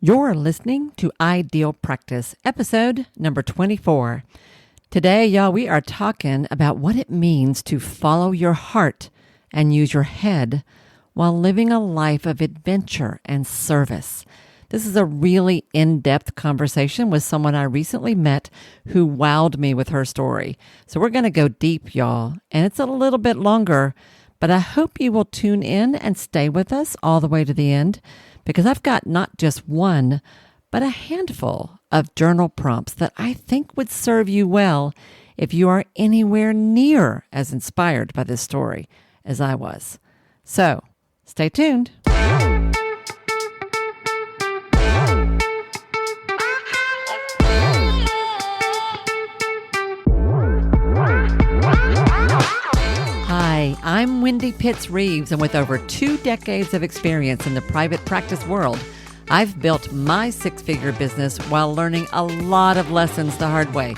You're listening to Ideal Practice, episode number 24. Today, y'all, we are talking about what it means to follow your heart and use your head while living a life of adventure and service. This is a really in-depth conversation with someone I recently met who wowed me with her story. So we're going to go deep, y'all, and it's a little bit longer, but I hope you will tune in and stay with us all the way to the end, because I've got not just one, but a handful of journal prompts that I think would serve you well if you are anywhere near as inspired by this story as I was. So, stay tuned. Hi, I'm Wendy Pitts-Reeves, and with over 2 decades of experience in the private practice world, I've built my 6-figure business while learning a lot of lessons the hard way.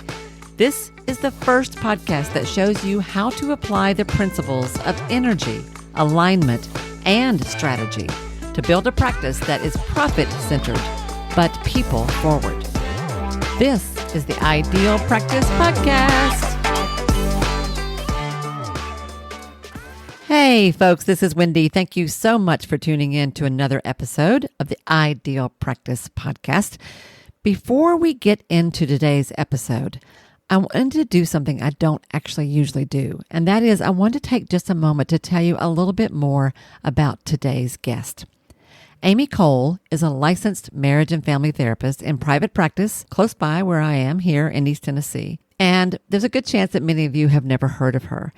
This is the first podcast that shows you how to apply the principles of energy, alignment, and strategy to build a practice that is profit-centered, but people-forward. This is the Ideal Practice Podcast. Hey folks, this is Wendy. Thank you so much for tuning in to another episode of the Ideal Practice Podcast. Before we get into today's episode, I wanted to do something I don't actually usually do, and that is I want to take just a moment to tell you a little bit more about today's guest. Amye Cole is a licensed marriage and family therapist in private practice close by where I am here in East Tennessee, and there's a good chance that many of you have never heard of her.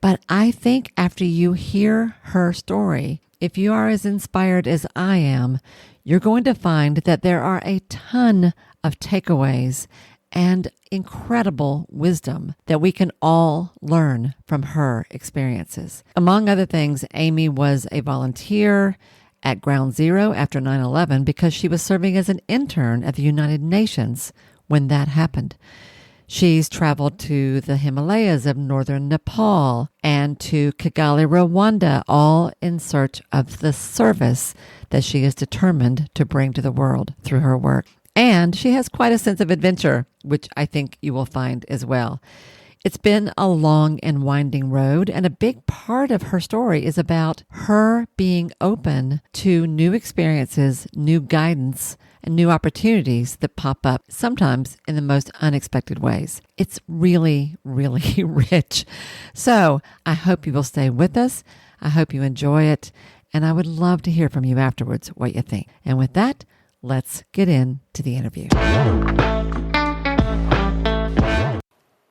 But I think after you hear her story, if you are as inspired as I am, you're going to find that there are a ton of takeaways and incredible wisdom that we can all learn from her experiences. Among other things, Amye was a volunteer at Ground Zero after 9/11 because she was serving as an intern at the United Nations when that happened. She's traveled to the Himalayas of northern Nepal and to Kigali, Rwanda, all in search of the service that she is determined to bring to the world through her work. And she has quite a sense of adventure, which I think you will find as well. It's been a long and winding road, and a big part of her story is about her being open to new experiences, new guidance, and new opportunities that pop up sometimes in the most unexpected ways. It's really, really rich. So I hope you will stay with us. I hope you enjoy it. And I would love to hear from you afterwards what you think. And with that, let's get into the interview.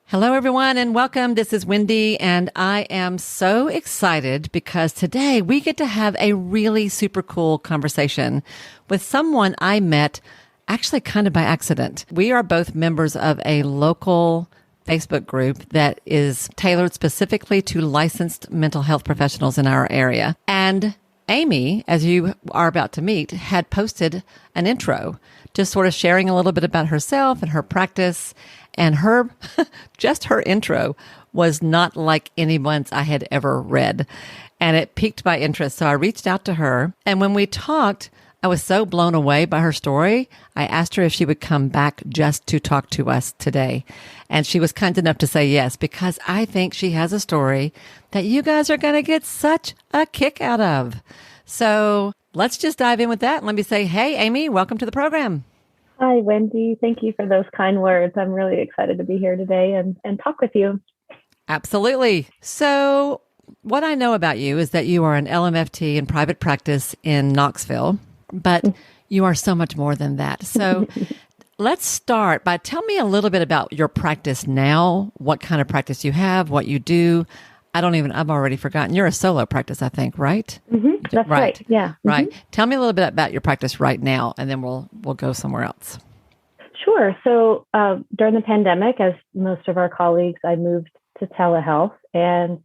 Hello, everyone, and welcome. This is Wendy, and I am so excited because today we get to have a really super cool conversation with someone I met actually kind of by accident. We are both members of a local Facebook group that is tailored specifically to licensed mental health professionals in our area. And Amye, as you are about to meet, had posted an intro, just sort of sharing a little bit about herself and her practice. And her, just her intro was not like anyone's I had ever read. And it piqued my interest. So I reached out to her. And when we talked, I was so blown away by her story. I asked her if she would come back just to talk to us today. And she was kind enough to say yes, because I think she has a story that you guys are going to get such a kick out of. So let's just dive in with that. And let me say, hey, Amye, welcome to the program. Hi, Wendy. Thank you for those kind words. I'm really excited to be here today and talk with you. Absolutely. So what I know about you is that you are an LMFT in private practice in Knoxville, but you are so much more than that. So let's start by tell me a little bit about your practice now, what kind of practice you have, what you do. I've already forgotten. You're a solo practice, I think, right? Mm-hmm. That's right. Yeah. Mm-hmm. Right. Tell me a little bit about your practice right now, and then we'll go somewhere else. Sure. So during the pandemic, as most of our colleagues, I moved to telehealth. And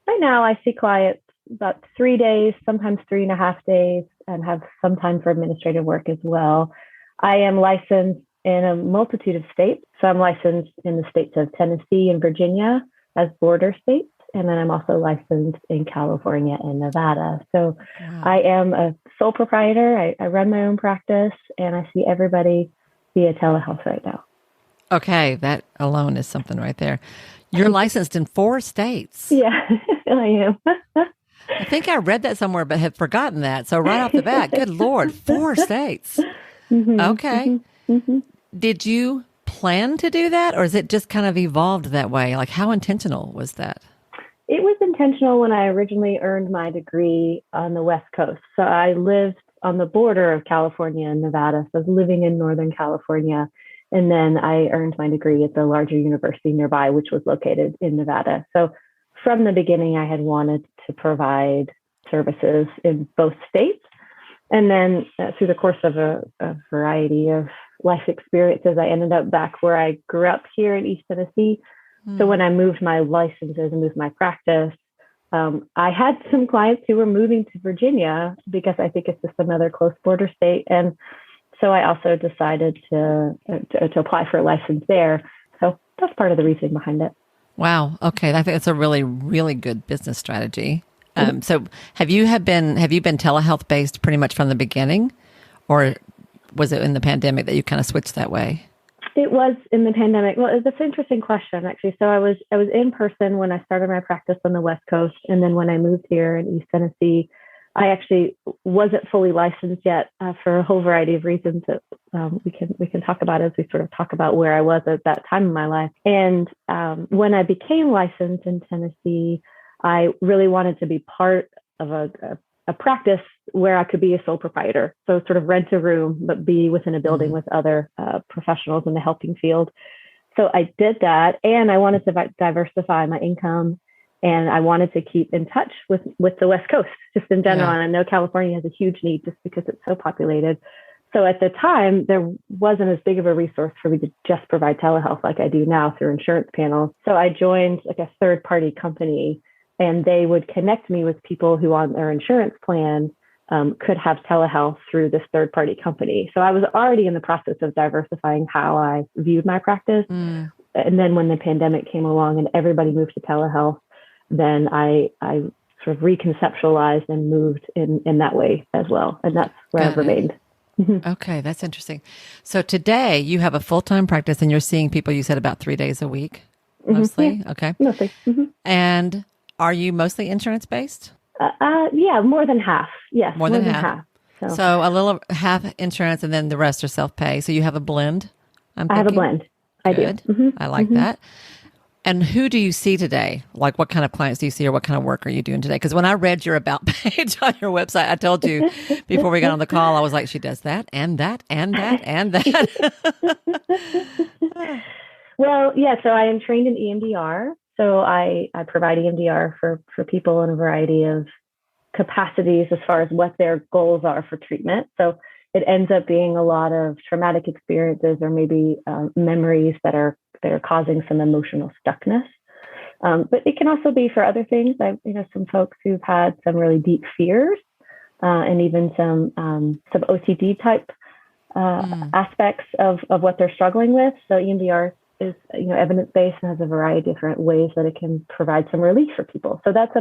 right now I see clients about 3 days, sometimes 3.5 days, and have some time for administrative work as well. I am licensed in a multitude of states. So I'm licensed in the states of Tennessee and Virginia as border states. And then I'm also licensed in California and Nevada. So Wow. I am a sole proprietor. I run my own practice, and I see everybody via telehealth right now. Okay, that alone is something right there. You're licensed in 4 states. Yeah, I am. I think I read that somewhere, but had forgotten that. So right off the bat, good Lord, 4 states. Mm-hmm, Okay. mm-hmm, mm-hmm. Did you plan to do that, or is it just kind of evolved that way? Like, how intentional was that? It was intentional when I originally earned my degree on the West Coast. So I lived on the border of California and Nevada. So I was living in Northern California. And then I earned my degree at the larger university nearby, which was located in Nevada. So from the beginning, I had wanted to provide services in both states. And then through the course of a variety of life experiences, I ended up back where I grew up here in East Tennessee. So when I moved my licenses and moved my practice, I had some clients who were moving to Virginia because I think it's just another close border state. And so I also decided to apply for a license there. So that's part of the reasoning behind it. Wow. Okay. I think it's a really, really good business strategy. So have you been telehealth based pretty much from the beginning, or was it in the pandemic that you kind of switched that way? It was in the pandemic. Well, it's an interesting question, actually. So I was in person when I started my practice on the West Coast, and then when I moved here in East Tennessee, I actually wasn't fully licensed yet for a whole variety of reasons that we can talk about as we sort of talk about where I was at that time in my life. And when I became licensed in Tennessee, I really wanted to be part of a practice where I could be a sole proprietor. So sort of rent a room, but be within a building with other professionals in the helping field. So I did that, and I wanted to diversify my income, and I wanted to keep in touch with the West Coast just in general. Yeah. And I know California has a huge need just because it's so populated. So at the time, there wasn't as big of a resource for me to just provide telehealth like I do now through insurance panels. So I joined like a third-party company, and they would connect me with people who on their insurance plan could have telehealth through this third-party company. So I was already in the process of diversifying how I viewed my practice. And then when the pandemic came along and everybody moved to telehealth, then I sort of reconceptualized and moved in that way as well. And that's where I've remained. Okay, that's interesting. So today you have a full-time practice and you're seeing people, you said, about 3 days a week, mostly? Yeah. Okay. Mostly. And are you mostly insurance-based? Yeah, more than half. Yes, more than half. So a little half insurance and then the rest are self-pay. So you have a blend, I'm thinking? I have a blend. I do. I like that. And who do you see today? Like, what kind of clients do you see, or what kind of work are you doing today? Because when I read your about page on your website, I told you before we got on the call, I was like, she does that and that and that and that. Well, yeah. So I am trained in EMDR. So I provide EMDR for people in a variety of capacities as far as what their goals are for treatment. So it ends up being a lot of traumatic experiences or maybe memories that are causing some emotional stuckness. But it can also be for other things. Some folks who've had some really deep fears and even some OCD type aspects of what they're struggling with. So EMDR is evidence-based and has a variety of different ways that it can provide some relief for people. So that's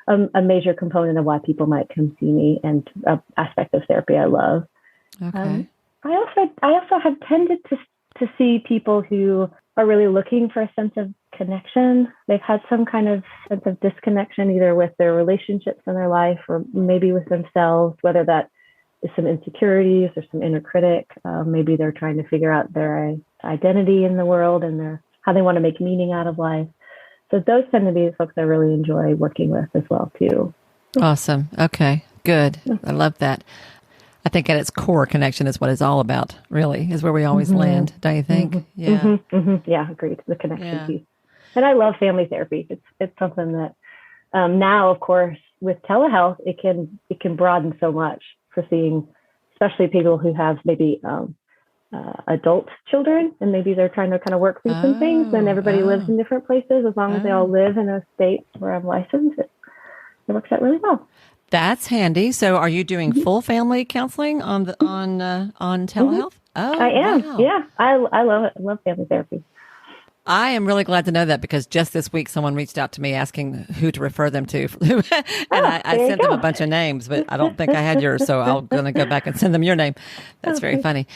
a major component of why people might come see me, and an aspect of therapy I love. Okay. I also have tended to see people who are really looking for a sense of connection. They've had some kind of sense of disconnection, either with their relationships in their life or maybe with themselves, whether that is some insecurities or some inner critic. Maybe they're trying to figure out their identity in the world and how they want to make meaning out of life. So those tend to be the folks I really enjoy working with as well, too. Awesome. Okay, good. I love that. I think at its core, connection is what it's all about, really, is where we always land, don't you think? Yeah. Yeah, agreed. The connection piece. And I love family therapy. It's something that now, of course, with telehealth, it can broaden so much for seeing, especially people who have maybe adult children, and maybe they're trying to kind of work through some things, and everybody lives in different places. As long as they all live in a state where I'm licensed, it works out really well. That's handy. So are you doing full family counseling on telehealth? Oh, I am. wow. Yeah. I love it. I love family therapy. I am really glad to know that because just this week someone reached out to me asking who to refer them to. And I sent them a bunch of names, but I don't think I had yours. So I'm going to go back and send them your name. That's very funny.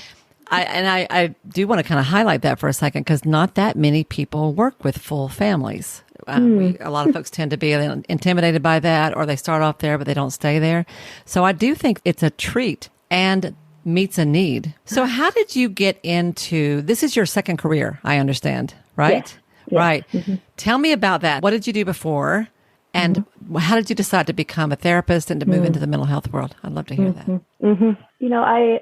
I do want to kind of highlight that for a second because not that many people work with full families. A lot of folks tend to be intimidated by that, or they start off there, but they don't stay there. So I do think it's a treat and meets a need. So how did you get into, this is your second career, I understand, right? Yes. Right. Mm-hmm. Tell me about that. What did you do before? And how did you decide to become a therapist and to move into the mental health world? I'd love to hear that. You know, I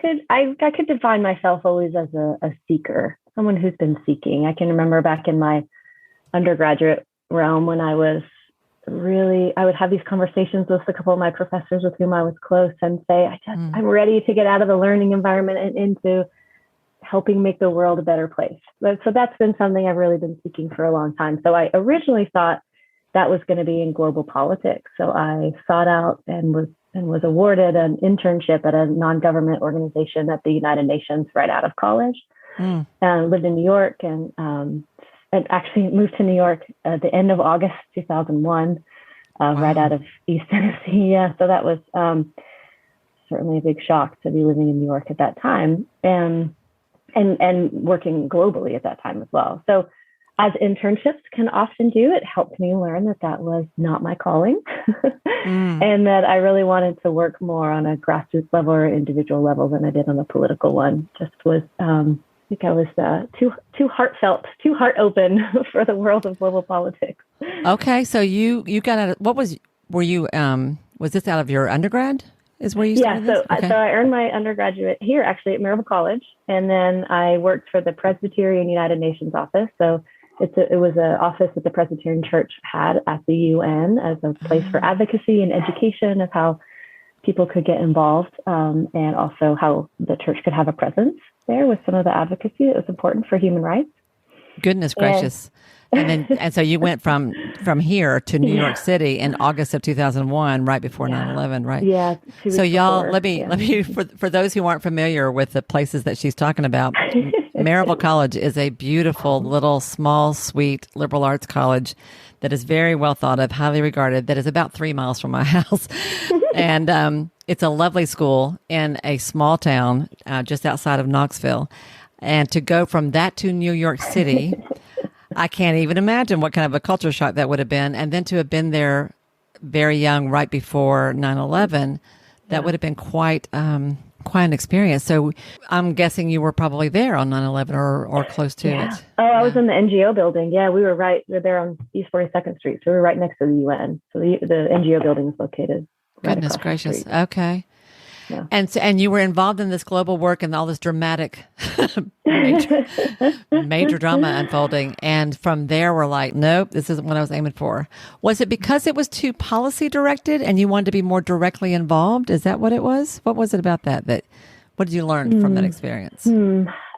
could define myself always as a seeker, someone who's been seeking. I can remember back in my undergraduate realm when I would have these conversations with a couple of my professors with whom I was close and say, I'm ready to get out of the learning environment and into helping make the world a better place. So that's been something I've really been seeking for a long time. So I originally thought that was going to be in global politics. So I sought out and was awarded an internship at a non-government organization at the United Nations right out of college. Lived in New York and actually moved to New York at the end of August 2001, right out of East Tennessee. Yeah, so that was certainly a big shock to be living in New York at that time, and working globally at that time as well. So as internships can often do, it helped me learn that was not my calling, and that I really wanted to work more on a grassroots level or individual level than I did on a political one. Just was I think I was too heartfelt, too heart open for the world of global politics. Okay, so you got out of, was this out of your undergrad? Is where you started this? So I earned my undergraduate here actually at Marable College, and then I worked for the Presbyterian United Nations office. So it was an office that the Presbyterian Church had at the UN as a place for advocacy and education of how people could get involved, and also how the church could have a presence there with some of the advocacy that was important for human rights. Goodness gracious. And so you went from here to New York City in August of 2001, right before 9/11, right? Yeah. So y'all, let me for those who aren't familiar with the places that she's talking about, Marable College is a beautiful little small, sweet liberal arts college that is very well thought of, highly regarded, that is about 3 miles from my house. And it's a lovely school in a small town just outside of Knoxville. And to go from that to New York City, I can't even imagine what kind of a culture shock that would have been. And then to have been there very young, right before 9/11, that would have been quite an experience. So I'm guessing you were probably there on 9/11 or close to it. Oh, I was in the NGO building. Yeah, we were there on East 42nd Street. So we were right next to the UN. So the NGO building is located. Goodness gracious. Okay. Yeah. And you were involved in this global work and all this dramatic major drama unfolding. And from there, we're like, nope, this isn't what I was aiming for. Was it because it was too policy directed and you wanted to be more directly involved? Is that what it was? What was it about that? What did you learn from that experience?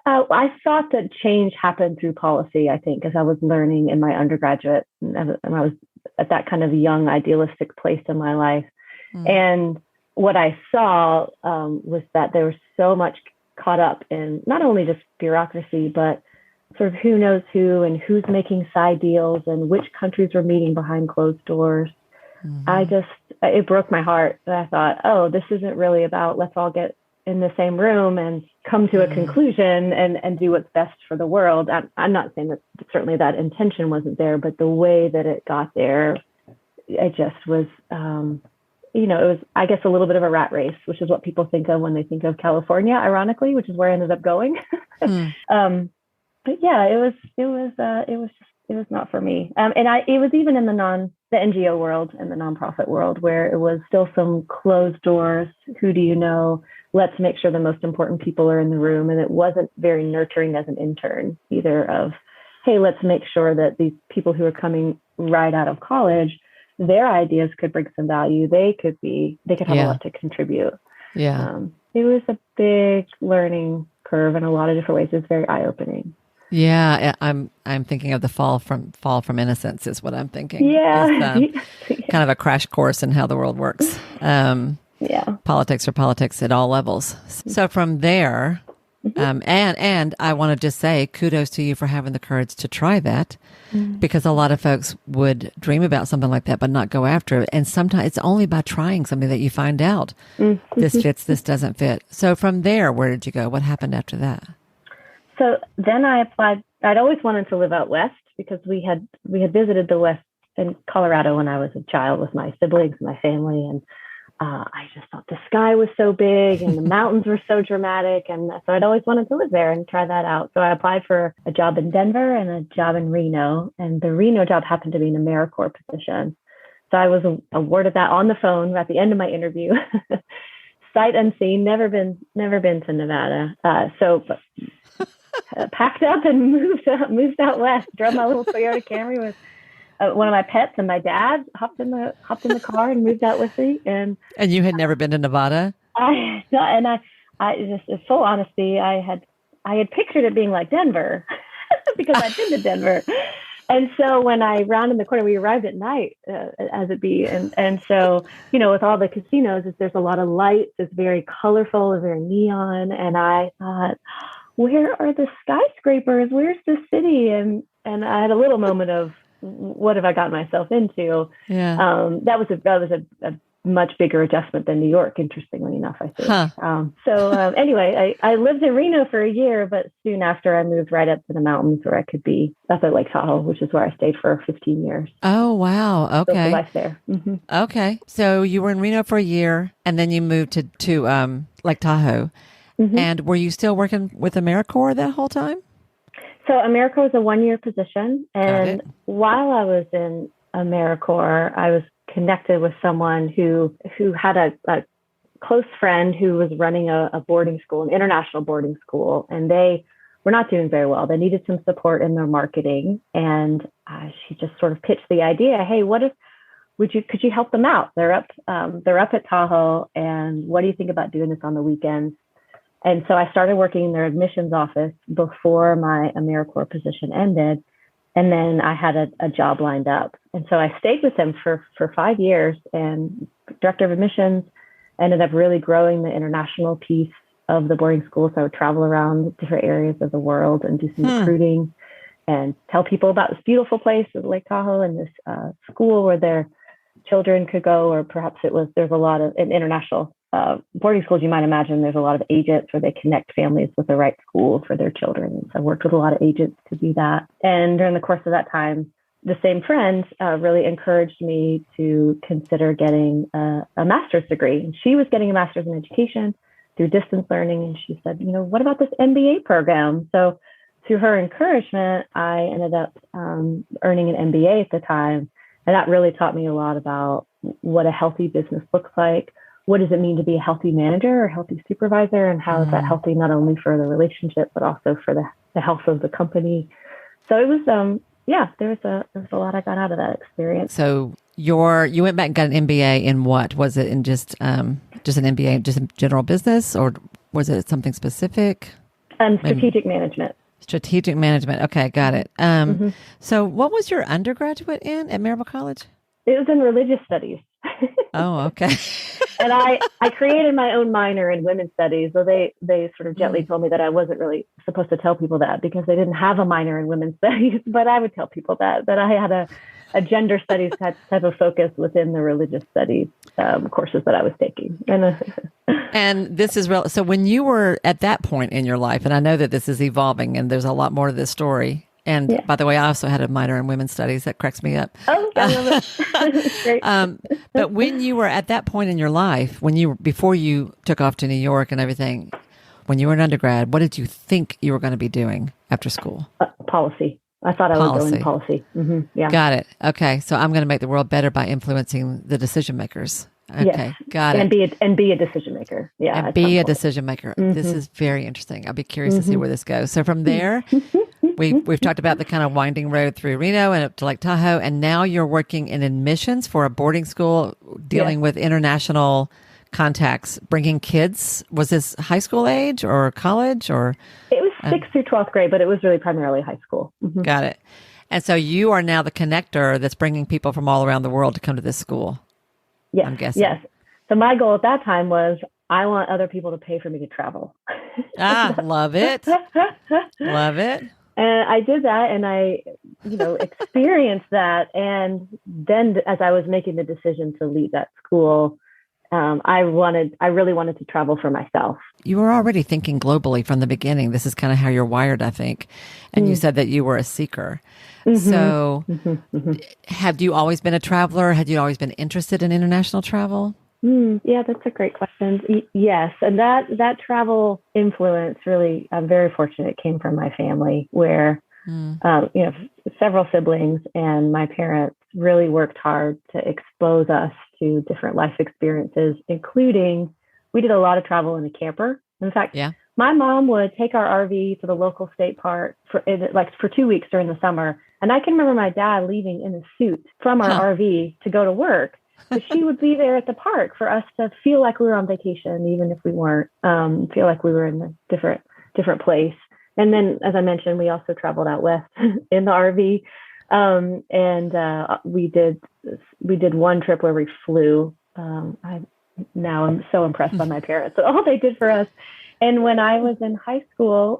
I thought that change happened through policy, I think, as I was learning in my undergraduate and I was at that kind of young, idealistic place in my life. And what I saw was that there was so much caught up in not only just bureaucracy, but sort of who knows who and who's making side deals and which countries were meeting behind closed doors. It broke my heart. And I thought, oh, this isn't really about let's all get in the same room and come to a conclusion and do what's best for the world. I'm not saying that certainly that intention wasn't there, but the way that it got there, it just was, it was, I guess, a little bit of a rat race, which is what people think of when they think of California, ironically, which is where I ended up going. But yeah, it was not for me. And it was even in the NGO world and the nonprofit world where it was still some closed doors. Who do you know? Let's make sure the most important people are in the room. And it wasn't very nurturing as an intern either of, hey, let's make sure that these people who are coming right out of college, their ideas could bring some value. They could have a lot to contribute. Yeah. It was a big learning curve in a lot of different ways. It's very eye-opening. Yeah, I'm thinking of the fall from innocence is what I'm thinking. Yeah. Kind of a crash course in how the world works. Politics are politics at all levels. So from there, And I want to just say kudos to you for having the courage to try that, because a lot of folks would dream about something like that but not go after it. And sometimes it's only by trying something that you find out this fits, this doesn't fit. So from there, where did you go? What happened after that? So then I applied. I'd always wanted to live out west because we had visited the West in Colorado when I was a child with my siblings and my family, and I just thought the sky was so big and the mountains were so dramatic. And so I'd always wanted to live there and try that out. So I applied for a job in Denver and a job in Reno. And the Reno job happened to be an AmeriCorps position. So I was awarded that on the phone at the end of my interview. Sight unseen, never been to Nevada. So packed up and moved out west, drove my little Toyota Camry with one of my pets, and my dad hopped in the car and moved out with me. And you had never been to Nevada? I just, in full honesty, I had pictured it being like Denver because I'd been to Denver. And so when I rounded the corner, we arrived at night, as it be. And so, with all the casinos, there's a lot of lights. It's very colorful, it's very neon. And I thought, where are the skyscrapers? Where's the city? And I had a little moment of, what have I gotten myself into? Yeah. That was a much bigger adjustment than New York, interestingly enough, I think. Anyway, I lived in Reno for a year, but soon after I moved right up to the mountains where I could be up at Lake Tahoe, which is where I stayed for 15 years. Oh, wow. Okay. Built a life there. Mm-hmm. Okay. So you were in Reno for a year and then you moved to Lake Tahoe. Mm-hmm. And were you still working with AmeriCorps that whole time? So AmeriCorps was a 1-year position. And while I was in AmeriCorps, I was connected with someone who had a close friend who was running a boarding school, an international boarding school, and they were not doing very well. They needed some support in their marketing. And she just sort of pitched the idea, hey, could you help them out? They're up at Tahoe. And what do you think about doing this on the weekends? And so I started working in their admissions office before my AmeriCorps position ended. And then I had a job lined up. And so I stayed with them for 5 years, and director of admissions, ended up really growing the international piece of the boarding school. So I would travel around different areas of the world and do some recruiting and tell people about this beautiful place of Lake Tahoe and this school where their children could go, or perhaps there's a lot of in international boarding schools, you might imagine there's a lot of agents where they connect families with the right school for their children. And so I worked with a lot of agents to do that. And during the course of that time, the same friend really encouraged me to consider getting a master's degree. And she was getting a master's in education through distance learning. And she said, what about this MBA program? So through her encouragement, I ended up earning an MBA at the time. And that really taught me a lot about what a healthy business looks like. What does it mean to be a healthy manager or healthy supervisor? And how is that healthy not only for the relationship, but also for the health of the company? So it was, there was a lot I got out of that experience. So you went back and got an MBA in what? Was it in just an MBA, just in general business, or was it something specific? Strategic management. Strategic management. Okay, got it. So what was your undergraduate in at Marable College? It was in religious studies. Oh, okay. And I created my own minor in women's studies. So they sort of gently told me that I wasn't really supposed to tell people that because they didn't have a minor in women's studies. But I would tell people that I had a gender studies type of focus within the religious studies courses that I was taking. And this is real. So when you were at that point in your life, and I know that this is evolving and there's a lot more to this story. And by the way, I also had a minor in women's studies. That cracks me up. Oh, I love it. Great. But when you were at that point in your life, before you took off to New York and everything, when you were an undergrad, what did you think you were going to be doing after school? Policy. I thought I would go in policy. Mm-hmm. Yeah. Got it. Okay. So I'm going to make the world better by influencing the decision makers. Okay. Yes. Got it. And be a decision maker. Yeah. And be a decision maker. Mm-hmm. This is very interesting. I'll be curious to see where this goes. So from there, we've talked about the kind of winding road through Reno and up to Lake Tahoe. And now you're working in admissions for a boarding school dealing with international contacts, bringing kids. Was this high school age or college or? It was 6th through 12th grade, but it was really primarily high school. Mm-hmm. Got it. And so you are now the connector that's bringing people from all around the world to come to this school. Yes. I'm guessing. Yes. So my goal at that time was I want other people to pay for me to travel. Love it. Love it. And I did that, and I, experienced that. And then as I was making the decision to leave that school, I really wanted to travel for myself. You were already thinking globally from the beginning. This is kind of how you're wired, I think. And you said that you were a seeker. So have you always been a traveler? Had you always been interested in international travel? Yeah, that's a great question. Yes. And that travel influence really, I'm very fortunate, came from my family where, several siblings, and my parents really worked hard to expose us to different life experiences, including we did a lot of travel in a camper. In fact, my mom would take our RV to the local state park for 2 weeks during the summer. And I can remember my dad leaving in a suit from our RV to go to work. But she would be there at the park for us to feel like we were on vacation, even if we weren't, feel like we were in a different place. And then, as I mentioned, we also traveled out west in the RV. We did one trip where we flew. I'm so impressed by my parents and all they did for us. And when I was in high school,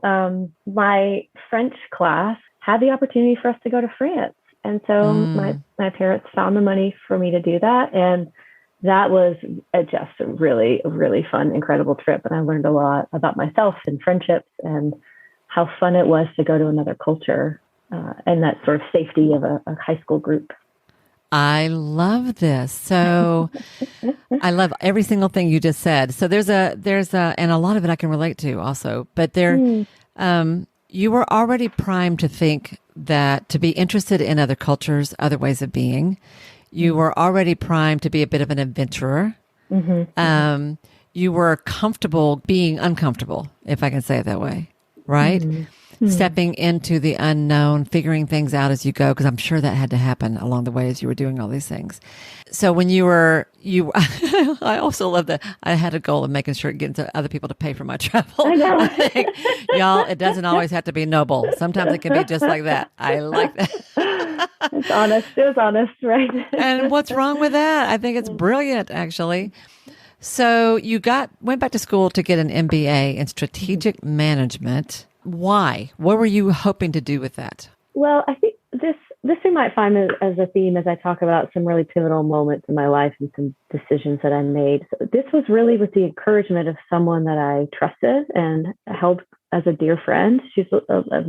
my French class had the opportunity for us to go to France. And so my parents found the money for me to do that. And that was just a really, really fun, incredible trip. And I learned a lot about myself and friendships and how fun it was to go to another culture and that sort of safety of a high school group. I love this. So I love every single thing you just said. So there's and a lot of it I can relate to also, but you were already primed to think that to be interested in other cultures, other ways of being. You were already primed to be a bit of an adventurer. You were comfortable being uncomfortable, if I can say it that way, right? Stepping into the unknown, figuring things out as you go, because I'm sure that had to happen along the way as you were doing all these things. So when I also love that I had a goal of making sure getting to other people to pay for my travel. I know. I think, y'all, it doesn't always have to be noble. Sometimes it can be just like that. I like that. It's honest. It was honest, right? And what's wrong with that? I think it's brilliant, actually. So you went back to school to get an MBA in strategic management. Why? What were you hoping to do with that? Well, I think this we might find as a theme as I talk about some really pivotal moments in my life and some decisions that I made. So this was really with the encouragement of someone that I trusted and held as a dear friend. She's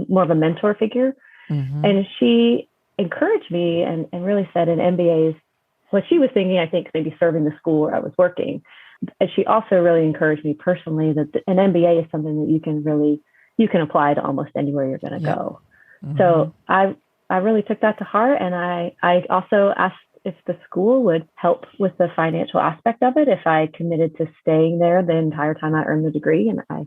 more of a mentor figure. And she encouraged me and really said an MBA is what she was thinking, I think, maybe serving the school where I was working. And she also really encouraged me personally that an MBA is something that you can apply to almost anywhere you're going to go. So I really took that to heart. And I also asked if the school would help with the financial aspect of it, if I committed to staying there the entire time I earned the degree. And I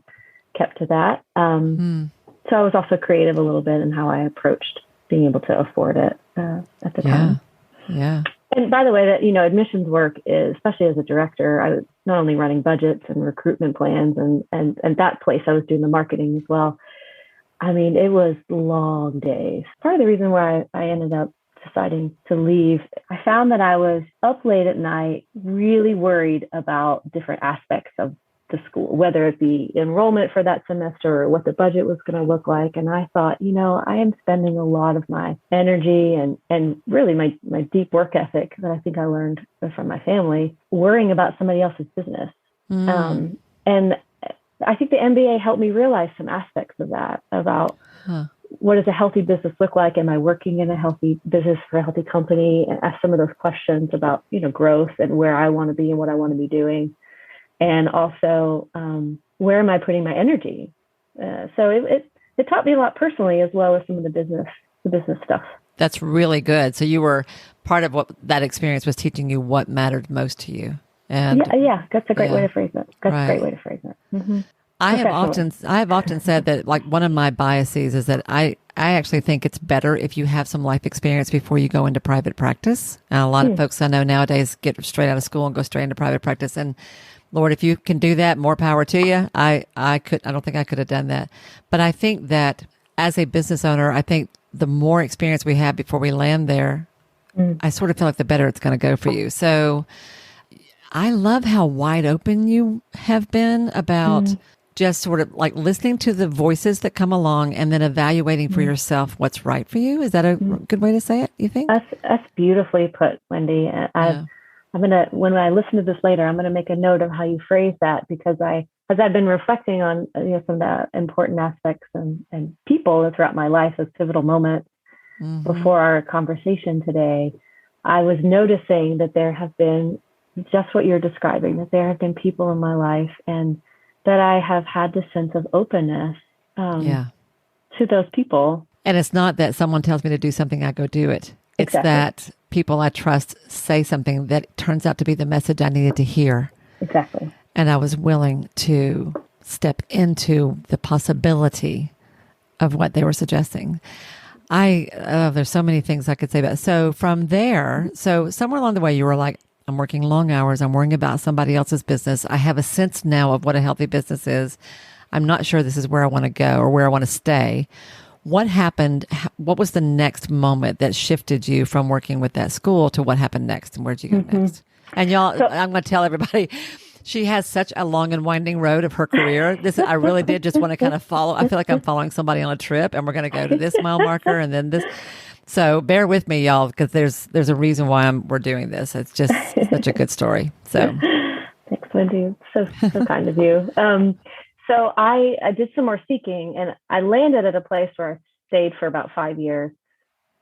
kept to that. So I was also creative a little bit in how I approached being able to afford it at the time. Yeah. And by the way, that, admissions work is, especially as a director, I was not only running budgets and recruitment plans and that place, I was doing the marketing as well. I mean, it was long days. Part of the reason why I ended up deciding to leave, I found that I was up late at night, really worried about different aspects of the school, whether it be enrollment for that semester or what the budget was going to look like. And I thought, I am spending a lot of my energy and really my deep work ethic that I think I learned from my family, worrying about somebody else's business. And I think the MBA helped me realize some aspects of that, about what does a healthy business look like? Am I working in a healthy business for a healthy company? And ask some of those questions about, growth and where I want to be and what I want to be doing. And also, where am I putting my energy? So it taught me a lot personally, as well as some of the business stuff. That's really good. So you were part of what that experience was teaching you what mattered most to you. And that's a great way to phrase it. A great way to phrase it. I have often said that, like, one of my biases is that I actually think it's better if you have some life experience before you go into private practice. And a lot of folks I know nowadays get straight out of school and go straight into private practice. And Lord, if you can do that, more power to you. I don't think I could have done that. But I think that as a business owner, I think the more experience we have before we land there, I sort of feel like the better it's going to go for you. So I love how wide open you have been about just sort of like listening to the voices that come along and then evaluating for yourself what's right for you. Is that a good way to say it, you think? That's beautifully put, Wendy. I'm gonna, when I listen to this later, I'm gonna make a note of how you phrase that, because as I've been reflecting on some of the important aspects and people throughout my life as pivotal moments before our conversation today, I was noticing that there have been just what you're describing, that there have been people in my life and that I have had this sense of openness to those people. And it's not that someone tells me to do something, I go do it. It's that people I trust say something that turns out to be the message I needed to hear. Exactly. And I was willing to step into the possibility of what they were suggesting. There's so many things I could say about it. So from there, somewhere along the way, you were like, I'm working long hours. I'm worrying about somebody else's business. I have a sense now of what a healthy business is. I'm not sure this is where I want to go or where I want to stay. What happened? What was the next moment that shifted you from working with that school to what happened next? And where'd you go next? And y'all, I'm going to tell everybody, she has such a long and winding road of her career. I really did just want to kind of follow. I feel like I'm following somebody on a trip, and we're going to go to this mile marker and then this. So bear with me, y'all, because there's a reason why we're doing this. It's just such a good story. So thanks, Wendy. So kind of you. So I did some more seeking, and I landed at a place where I stayed for about 5 years.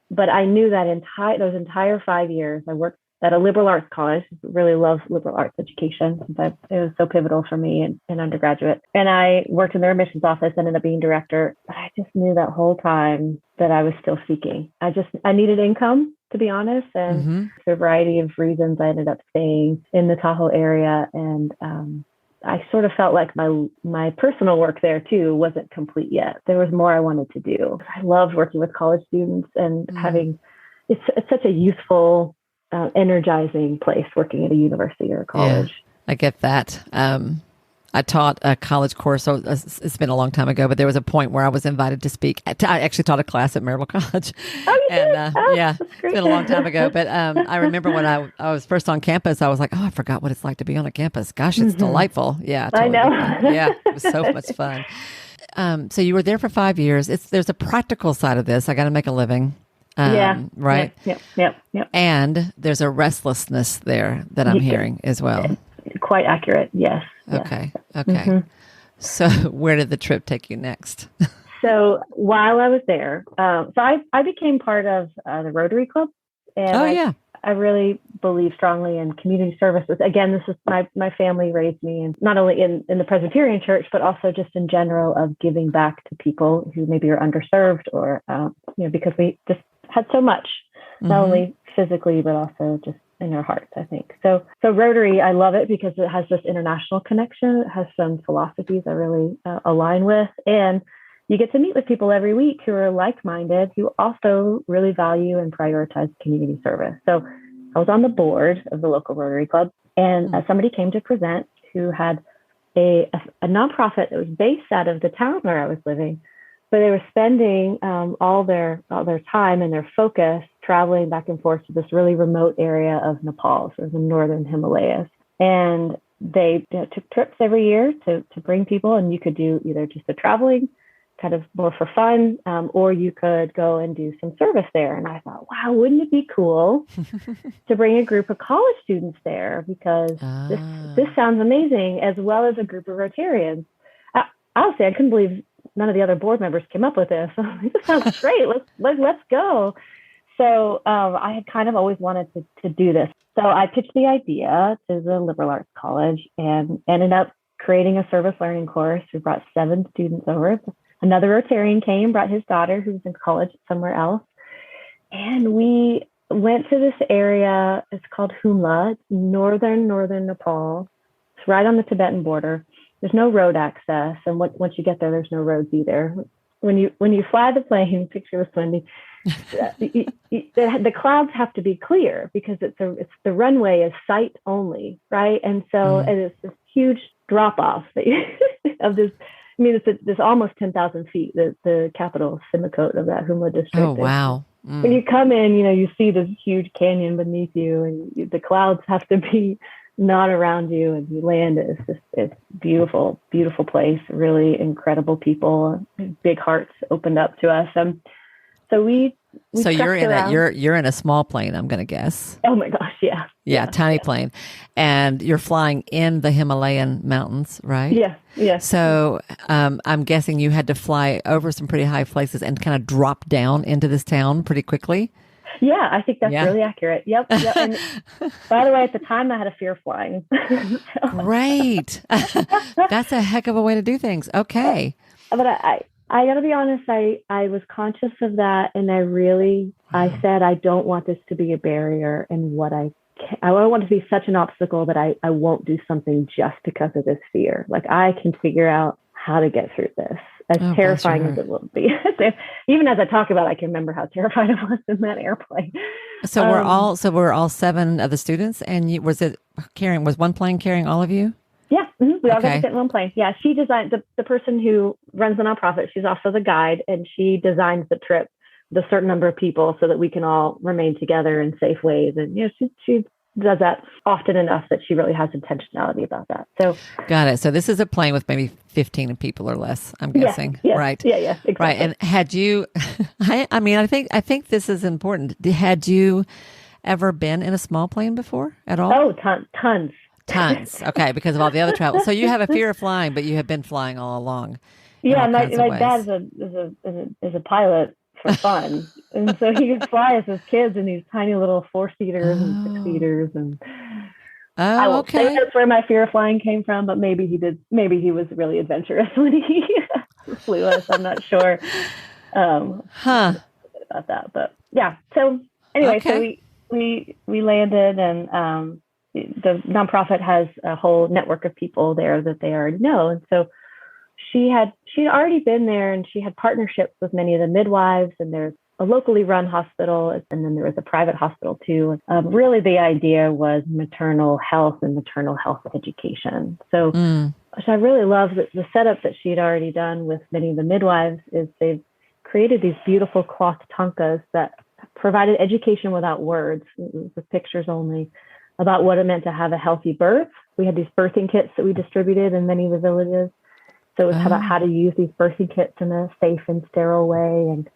But I knew that those entire 5 years, I worked at a liberal arts college. Really love liberal arts education, since it was so pivotal for me in undergraduate. And I worked in their admissions office, ended up being director. But I just knew that whole time that I was still seeking. I needed income, to be honest. And for a variety of reasons, I ended up staying in the Tahoe area. And I sort of felt like my personal work there too wasn't complete yet. There was more I wanted to do. I loved working with college students and it's such a useful, energizing place, working at a university or a college. Yeah, I get that. I taught a college course, so it's been a long time ago, but there was a point where I was invited to speak. I actually taught a class at Marable College. Oh, you did? Yeah, it's been a long time ago. But I remember when I was first on campus, I was like, oh, I forgot what it's like to be on a campus. Gosh, it's delightful. Yeah, totally. I know. Yeah, it was so much fun. So you were there for 5 years. There's a practical side of this. I got to make a living. Right? Yep. And there's a restlessness there that I'm hearing as well. Quite accurate. Yes. Okay. So where did the trip take you next? So while I was there, I became part of the Rotary Club. And I really believe strongly in community services. Again, this is my family raised me, and not only in the Presbyterian Church, but also just in general of giving back to people who maybe are underserved or, because we just had so much, not only physically, but also just in our hearts, I think. So Rotary, I love it because it has this international connection. It has some philosophies I really align with. And you get to meet with people every week who are like-minded, who also really value and prioritize community service. So I was on the board of the local Rotary Club, and somebody came to present who had a nonprofit that was based out of the town where I was living, but they were spending all their time and their focus traveling back and forth to this really remote area of Nepal, so the northern Himalayas. And they took trips every year to bring people, and you could do either just the traveling, kind of more for fun, or you could go and do some service there. And I thought, wow, wouldn't it be cool to bring a group of college students there? Because this sounds amazing, as well as a group of Rotarians. Honestly, I couldn't believe none of the other board members came up with this. This sounds great. Let's go. So I had kind of always wanted to do this. So I pitched the idea to the liberal arts college and ended up creating a service learning course. We brought 7 students over. Another Rotarian came, brought his daughter who was in college somewhere else. And we went to this area. It's called Humla, northern Nepal. It's right on the Tibetan border. There's no road access. And once you get there, there's no roads either. When you fly the plane, picture this, Wendy, the clouds have to be clear because it's the runway is sight only, right? And so it's this huge drop off of this. I mean, it's almost 10,000 feet, the capital Simcoe of that Humla district. Oh, wow. When you come in, you see this huge canyon beneath you, and the clouds have to be not around you, and you land. It's beautiful, beautiful place. Really incredible people, big hearts opened up to us. So we So you're trekked in around. you're in a small plane, I'm going to guess. Oh my gosh, yeah, Yeah, tiny plane. And you're flying in the Himalayan mountains, right? yeah, yeah. So I'm guessing you had to fly over some pretty high places and kind of drop down into this town pretty quickly. Yeah, I think that's Yeah. really accurate. Yep. And by the way, at the time I had a fear of flying. Great. That's a heck of a way to do things. Okay. But I got to be honest, I was conscious of that. And I said, I don't want this to be a barrier. And I don't want it to be such an obstacle that I won't do something just because of this fear. Like, I can figure out how to get through this, as terrifying as it will be. Even as I talk about it, I can remember how terrified I was in that airplane. So we're all 7 of the students, and was one plane carrying all of you? Yeah, we all got to sit in one plane. Yeah, she designed the person who runs the nonprofit. She's also the guide, and she designs the trip with a certain number of people so that we can all remain together in safe ways. And she does that often enough that she really has intentionality about that. So got it. So this is a plane with maybe 15 people or less, I'm guessing. Yeah, right? Yeah, exactly. Right. And had you? I think this is important. Had you ever been in a small plane before at all? Oh, tons. Tons. Okay, because of all the other travel. So you have a fear of flying, but you have been flying all along. Yeah, my dad is a pilot for fun, and so he could fly us as kids in these tiny little 4-seaters and 6-seaters, and I won't say that's where my fear of flying came from, but maybe he did. Maybe he was really adventurous when he flew us. I'm not sure about that, but yeah. So anyway, so we landed, and the nonprofit has a whole network of people there that they already know. And so she'd already been there, and she had partnerships with many of the midwives, and there's a locally run hospital, and then there was a private hospital too. Really the idea was maternal health and maternal health education. So I really love the setup that she'd already done with many of the midwives is they've created these beautiful cloth tankas that provided education without words, with pictures only, about what it meant to have a healthy birth. We had these birthing kits that we distributed in many of the villages. So it was about how to use these birthing kits in a safe and sterile way. And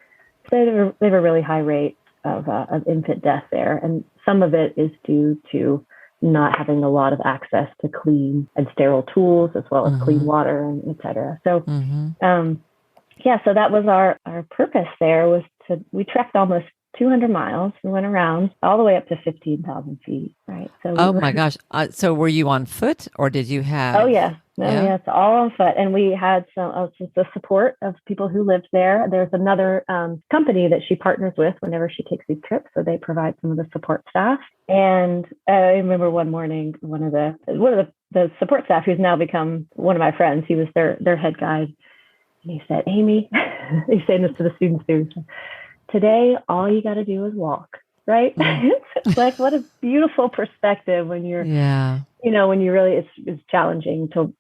so they have a really high rate of infant death there. And some of it is due to not having a lot of access to clean and sterile tools, as well as clean water, and et cetera. So, so that was our purpose there, we trekked almost 200 miles. We went around all the way up to 15,000 feet, right? So my gosh. So were you on foot, or did you have? Oh, yeah. Yeah, it's all on foot. And we had the support of people who lived there. There's another company that she partners with whenever she takes these trips. So they provide some of the support staff. And I remember one morning, one of the support staff, who's now become one of my friends, he was their head guide. And he said, "Amy," he's saying this to the students too, "Today, all you got to do is walk," right? It's like, what a beautiful perspective when you're, when you really, it's challenging to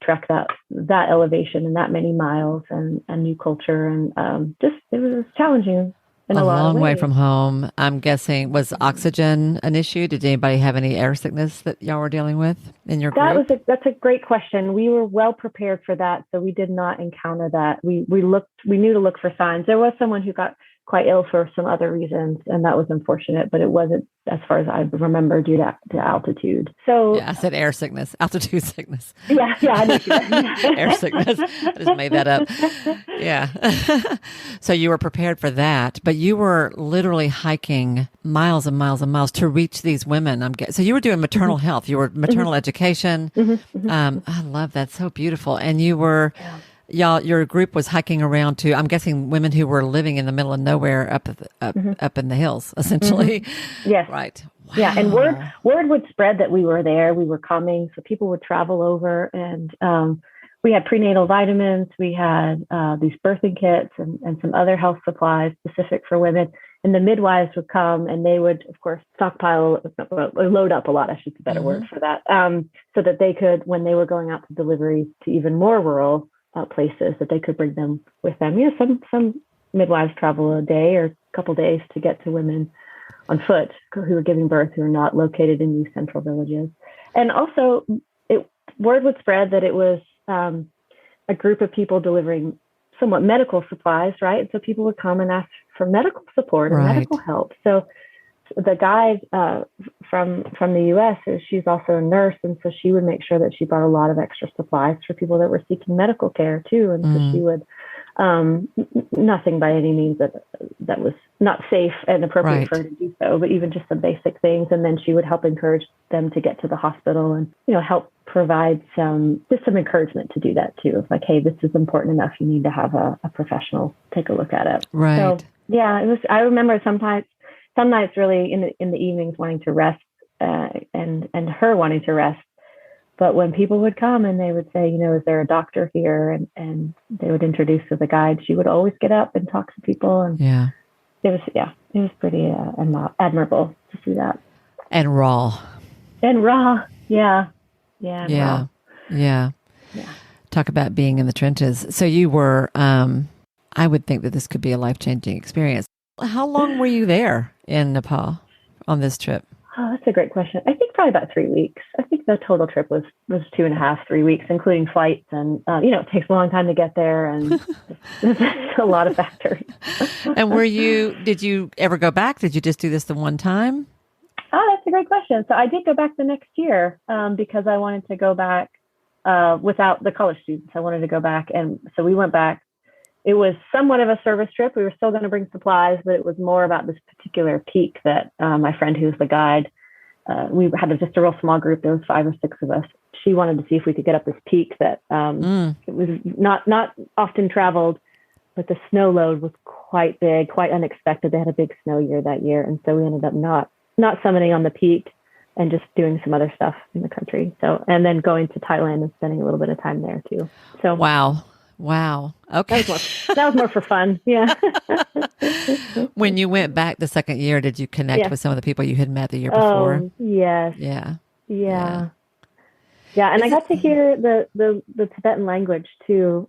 trek that elevation and that many miles and new culture. And it was challenging in a lot of ways. A long way from home. I'm guessing, was oxygen an issue? Did anybody have any air sickness that y'all were dealing with in your group? That's a great question. We were well prepared for that, so we did not encounter that. We knew to look for signs. There was someone who got quite ill for some other reasons, and that was unfortunate, but it wasn't, as far as I remember, due to altitude. So I said air sickness, altitude sickness. Yeah, I knew that. Air sickness. I just made that up. Yeah. So you were prepared for that, but you were literally hiking miles and miles and miles to reach these women. So you were doing maternal health. You were maternal education. I love that. So beautiful. And you were. Your group was hiking around to, I'm guessing, women who were living in the middle of nowhere up in the hills, essentially. Yes. Right. Wow. Yeah. And word would spread that we were there. We were coming. So people would travel over, and we had prenatal vitamins. We had these birthing kits and some other health supplies specific for women. And the midwives would come, and they would, of course, load up a lot, I should say, a better word for that, so that they could, when they were going out to delivery to even more rural places, that they could bring them with them. Some midwives travel a day or a couple days to get to women on foot who are giving birth, who are not located in these central villages. And also, word would spread that it was a group of people delivering somewhat medical supplies, right? So people would come and ask for medical support and medical help. So the guide from the U.S., she's also a nurse, and so she would make sure that she brought a lot of extra supplies for people that were seeking medical care too. And so she would, nothing by any means that was not safe and appropriate for her to do so, but even just some basic things. And then she would help encourage them to get to the hospital and, help provide some encouragement to do that too. It's like, hey, this is important enough. You need to have a professional take a look at it. Right. So yeah, it was. I remember some nights really in the evenings wanting to rest and her wanting to rest. But when people would come and they would say, is there a doctor here? And they would introduce her the guide, she would always get up and talk to people. And it was pretty admirable to see that. And raw. Yeah. Talk about being in the trenches. So you were, I would think that this could be a life-changing experience. How long were you there in Nepal on this trip? Oh, that's a great question. I think probably about 3 weeks. I think the total trip was 2.5, 3 weeks, including flights. And, it takes a long time to get there. And there's a lot of factors. And did you ever go back? Did you just do this the one time? Oh, that's a great question. So I did go back the next year because I wanted to go back without the college students. I wanted to go back. And so we went back. It was somewhat of a service trip. We were still going to bring supplies, but it was more about this particular peak that my friend who's the guide, we had just a real small group. There was 5 or 6 of us. She wanted to see if we could get up this peak that it was not often traveled, but the snow load was quite big, quite unexpected. They had a big snow year that year. And so we ended up not summiting on the peak and just doing some other stuff in the country. So, and then going to Thailand and spending a little bit of time there too. So, Wow. Okay. That was more for fun. Yeah. When you went back the second year, did you connect with some of the people you had met the year before? Oh, yes. Yeah. And I got to hear the Tibetan language too,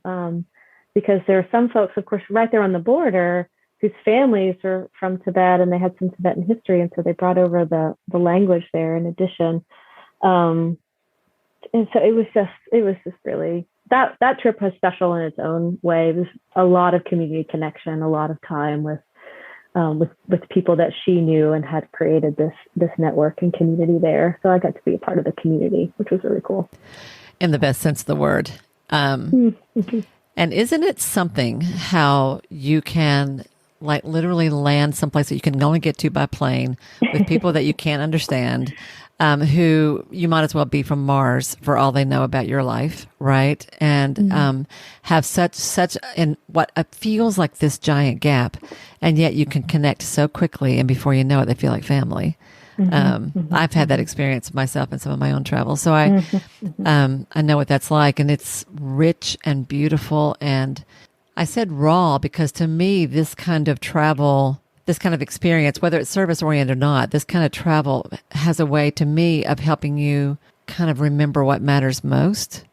because there are some folks, of course, right there on the border whose families are from Tibet and they had some Tibetan history. And so they brought over the language there in addition. And so it was just really, that trip was special in its own way. It was a lot of community connection, a lot of time with people that she knew and had created this network and community there. So I got to be a part of the community, which was really cool. In the best sense of the word. And isn't it something how you can like literally land someplace that you can only get to by plane with people that you can't understand, who you might as well be from Mars for all they know about your life, right? And have such in what feels like this giant gap, and yet you can connect so quickly, and before you know it, they feel like family. I've had that experience myself in some of my own travels, so I know what that's like, and it's rich and beautiful. And I said raw because to me, this kind of travel, this kind of experience, whether it's service oriented or not, this kind of travel has a way to me of helping you kind of remember what matters most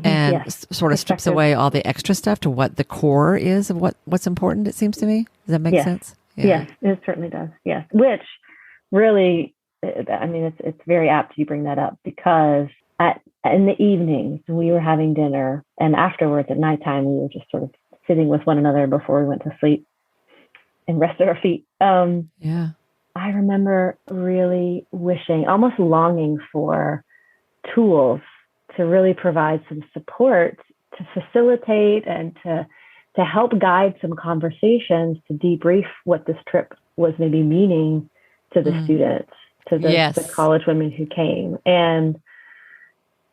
and sort of strips away all the extra stuff to what the core is of what's important, it seems to me. Does that make sense? Yeah. Yes, it certainly does. Yes. Which really, I mean, it's very apt you bring that up because in the evenings we were having dinner and afterwards at nighttime, we were just sort of sitting with one another before we went to sleep and rested our feet. I remember really wishing, almost longing for tools to really provide some support to facilitate and to help guide some conversations to debrief what this trip was maybe meaning to the students, to the college women who came. And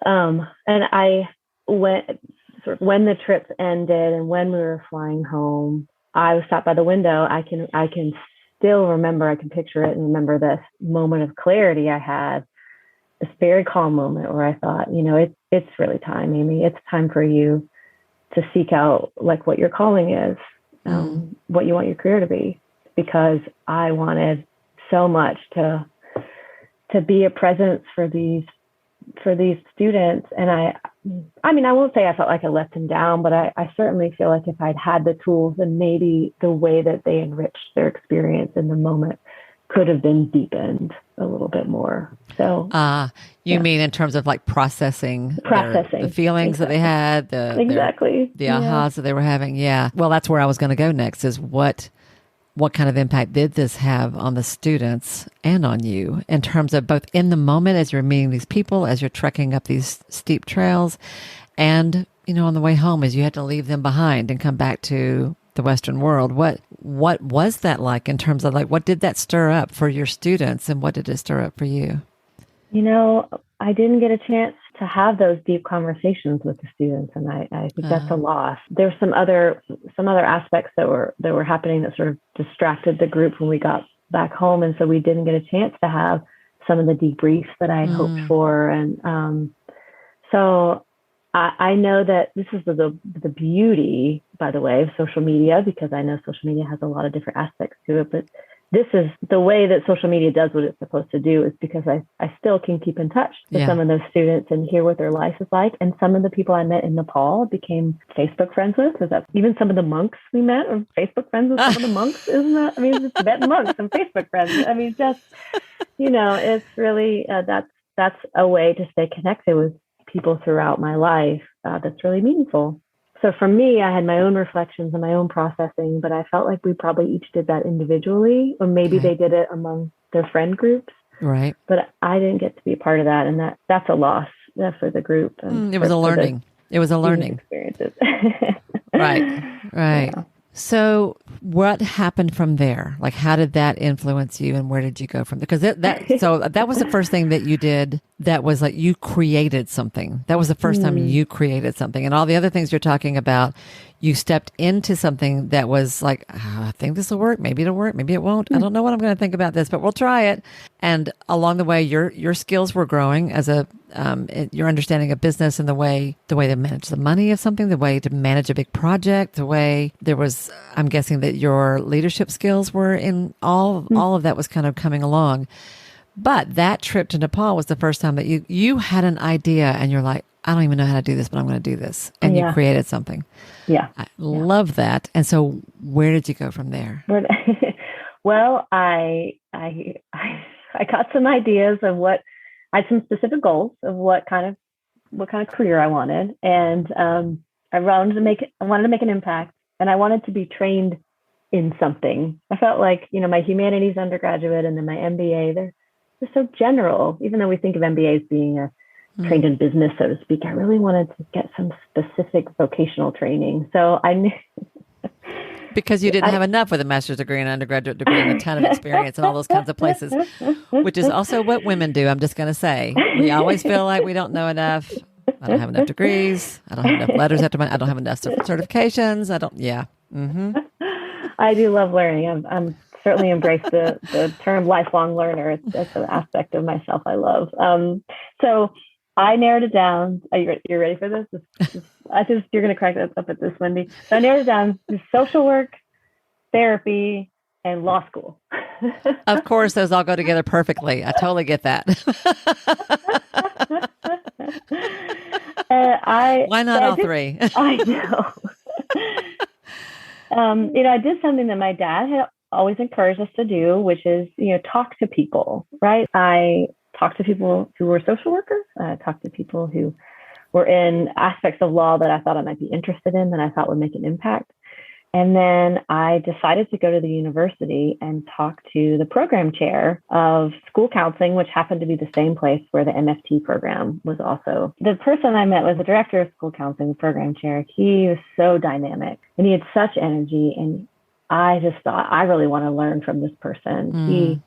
I went sort of when the trip ended and when we were flying home, I was sat by the window. I can still remember, I can picture it and remember this moment of clarity I had, this very calm moment where I thought, it's really time, Amy. It's time for you to seek out like what your calling is, what you want your career to be, because I wanted so much to be a presence for these students. And I mean, I won't say I felt like I let them down, but I certainly feel like if I'd had the tools and maybe the way that they enriched their experience in the moment could have been deepened a little bit more. So, you mean in terms of like processing the feelings that they had, the ahas that they were having? Yeah. Well, that's where I was going to go next, is what kind of impact did this have on the students and on you in terms of both in the moment as you're meeting these people, as you're trekking up these steep trails, and, on the way home as you had to leave them behind and come back to the Western world. What was that like in terms of like, what did that stir up for your students and what did it stir up for you? I didn't get a chance to have those deep conversations with the students, and I think that's a loss. There's some other aspects that were happening that sort of distracted the group when we got back home, and so we didn't get a chance to have some of the debriefs that I had hoped for. And so I know that this is the beauty, by the way, of social media, because I know social media has a lot of different aspects to it, but this is the way that social media does what it's supposed to do, is because I still can keep in touch with some of those students and hear what their life is like. And some of the people I met in Nepal became Facebook friends with, because that's even some of the monks we met are Facebook friends with some of the monks. Isn't that? I mean, it's Tibetan monks and Facebook friends. I mean, just, it's really, that's a way to stay connected with people throughout my life. That's really meaningful. So for me, I had my own reflections and my own processing, but I felt like we probably each did that individually, or maybe they did it among their friend groups. Right. But I didn't get to be a part of that. And that's a loss for the group. And it was a learning. It was a learning experiences. Right. Yeah. So what happened from there? Like, how did that influence you and where did you go from there? Because so that was the first thing that you did that was like you created something. That was the first time you created something. And all the other things you're talking about, you stepped into something that was like, I think this will work. Maybe it'll work. Maybe it won't. I don't know what I'm going to think about this, but we'll try it. And along the way, your skills were growing as your understanding of business and the way to manage the money of something, the way to manage a big project, the way I'm guessing that your leadership skills were in all of that was kind of coming along. But that trip to Nepal was the first time that you had an idea and you're like, I don't even know how to do this, but I'm going to do this. And you created something. Yeah. I love that. And so where did you go from there? Well, I got some ideas of I had some specific goals of what kind of career I wanted. And I wanted to make an impact, and I wanted to be trained in something. I felt like, my humanities undergraduate and then my MBA, they're so general, even though we think of MBA as being trained in business, so to speak. I really wanted to get some specific vocational training. So I knew. Because you didn't have enough with a master's degree and undergraduate degree and a ton of experience in all those kinds of places, which is also what women do. I'm just going to say, we always feel like we don't know enough. I don't have enough degrees. I don't have enough letters after I don't have enough certifications. I do love learning. I'm certainly embrace the term lifelong learner. That's an aspect of myself I love. So I narrowed it down. Are you ready for this? I just you're going to crack that up at this, Wendy. So I narrowed it down to social work, therapy, and law school. Of course, those all go together perfectly. I totally get that. Why not all three? I know. I did something that my dad had always encouraged us to do, which is, talk to people, right? I talked to people who were social workers. I talked to people who were in aspects of law that I thought I might be interested in, that I thought would make an impact. And then I decided to go to the university and talk to the program chair of school counseling, which happened to be the same place where the MFT program was also. The person I met was the director of school counseling, the program chair. He was so dynamic and he had such energy. And I just thought, I really want to learn from this person.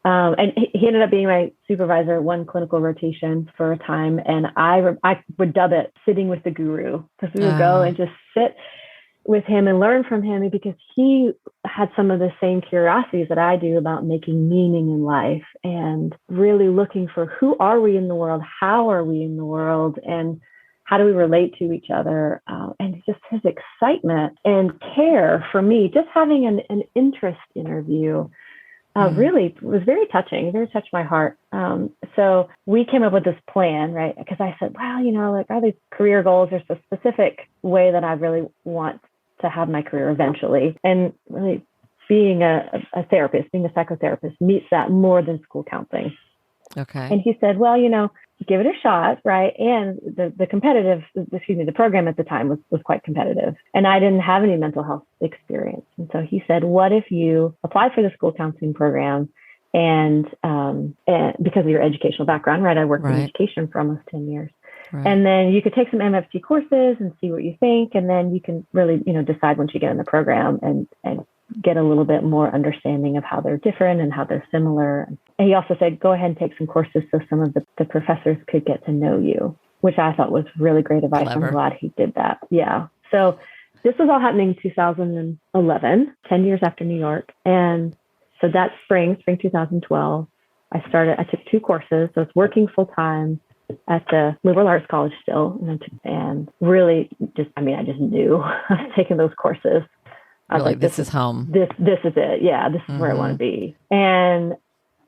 And he ended up being my supervisor at one clinical rotation for a time. And I would dub it sitting with the guru, because we would go and just sit with him and learn from him, because he had some of the same curiosities that I do about making meaning in life and really looking for who are we in the world? How are we in the world? And how do we relate to each other? And just his excitement and care for me, just having an interest interview really was very touching, very touched my heart. So we came up with this plan, right? Because I said, well, like all these career goals, there's a specific way that I really want to have my career eventually. And really being a therapist, being a psychotherapist meets that more than school counseling. Okay. And he said, well, give it a shot, right? And the program at the time was quite competitive. And I didn't have any mental health experience. And so he said, what if you apply for the school counseling program and because of your educational background, right? I worked in education for almost 10 years. Right. And then you could take some MFT courses and see what you think. And then you can really, decide once you get in the program and get a little bit more understanding of how they're different and how they're similar. And he also said, go ahead and take some courses so some of the professors could get to know you, which I thought was really great advice. Clever. I'm glad he did that. Yeah. So this was all happening in 2011, 10 years after New York. And so that spring 2012, I took 2 courses. So I was working full time at the liberal arts college still. And really I just knew I was taking those courses. I was like, this is home. This is it. Yeah, this is where I want to be. And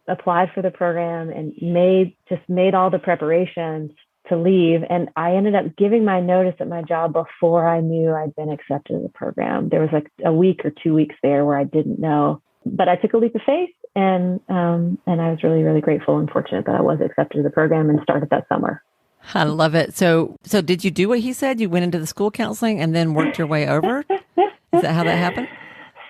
applied for the program and made all the preparations to leave. And I ended up giving my notice at my job before I knew I'd been accepted in the program. There was like a week or 2 weeks there where I didn't know, but I took a leap of faith and I was really, really grateful and fortunate that I was accepted to the program and started that summer. I love it. So did you do what he said? You went into the school counseling and then worked your way over? Is that how that happened?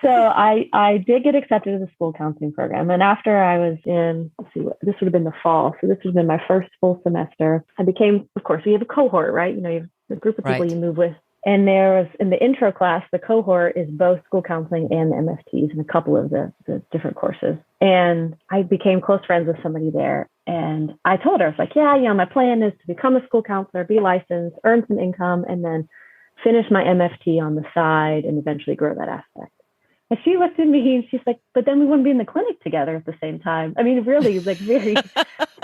So I did get accepted to the school counseling program. And after I was this would have been the fall. So this would have been my first full semester. I became, of course, we have a cohort, right? You have a group of people you move with. And there was, in the intro class, the cohort is both school counseling and the MFTs and a couple of the different courses. And I became close friends with somebody there. And I told her, I was like, my plan is to become a school counselor, be licensed, earn some income, and then finish my MFT on the side and eventually grow that aspect. And she looked at me and she's like, but then we wouldn't be in the clinic together at the same time. I mean, really, like very,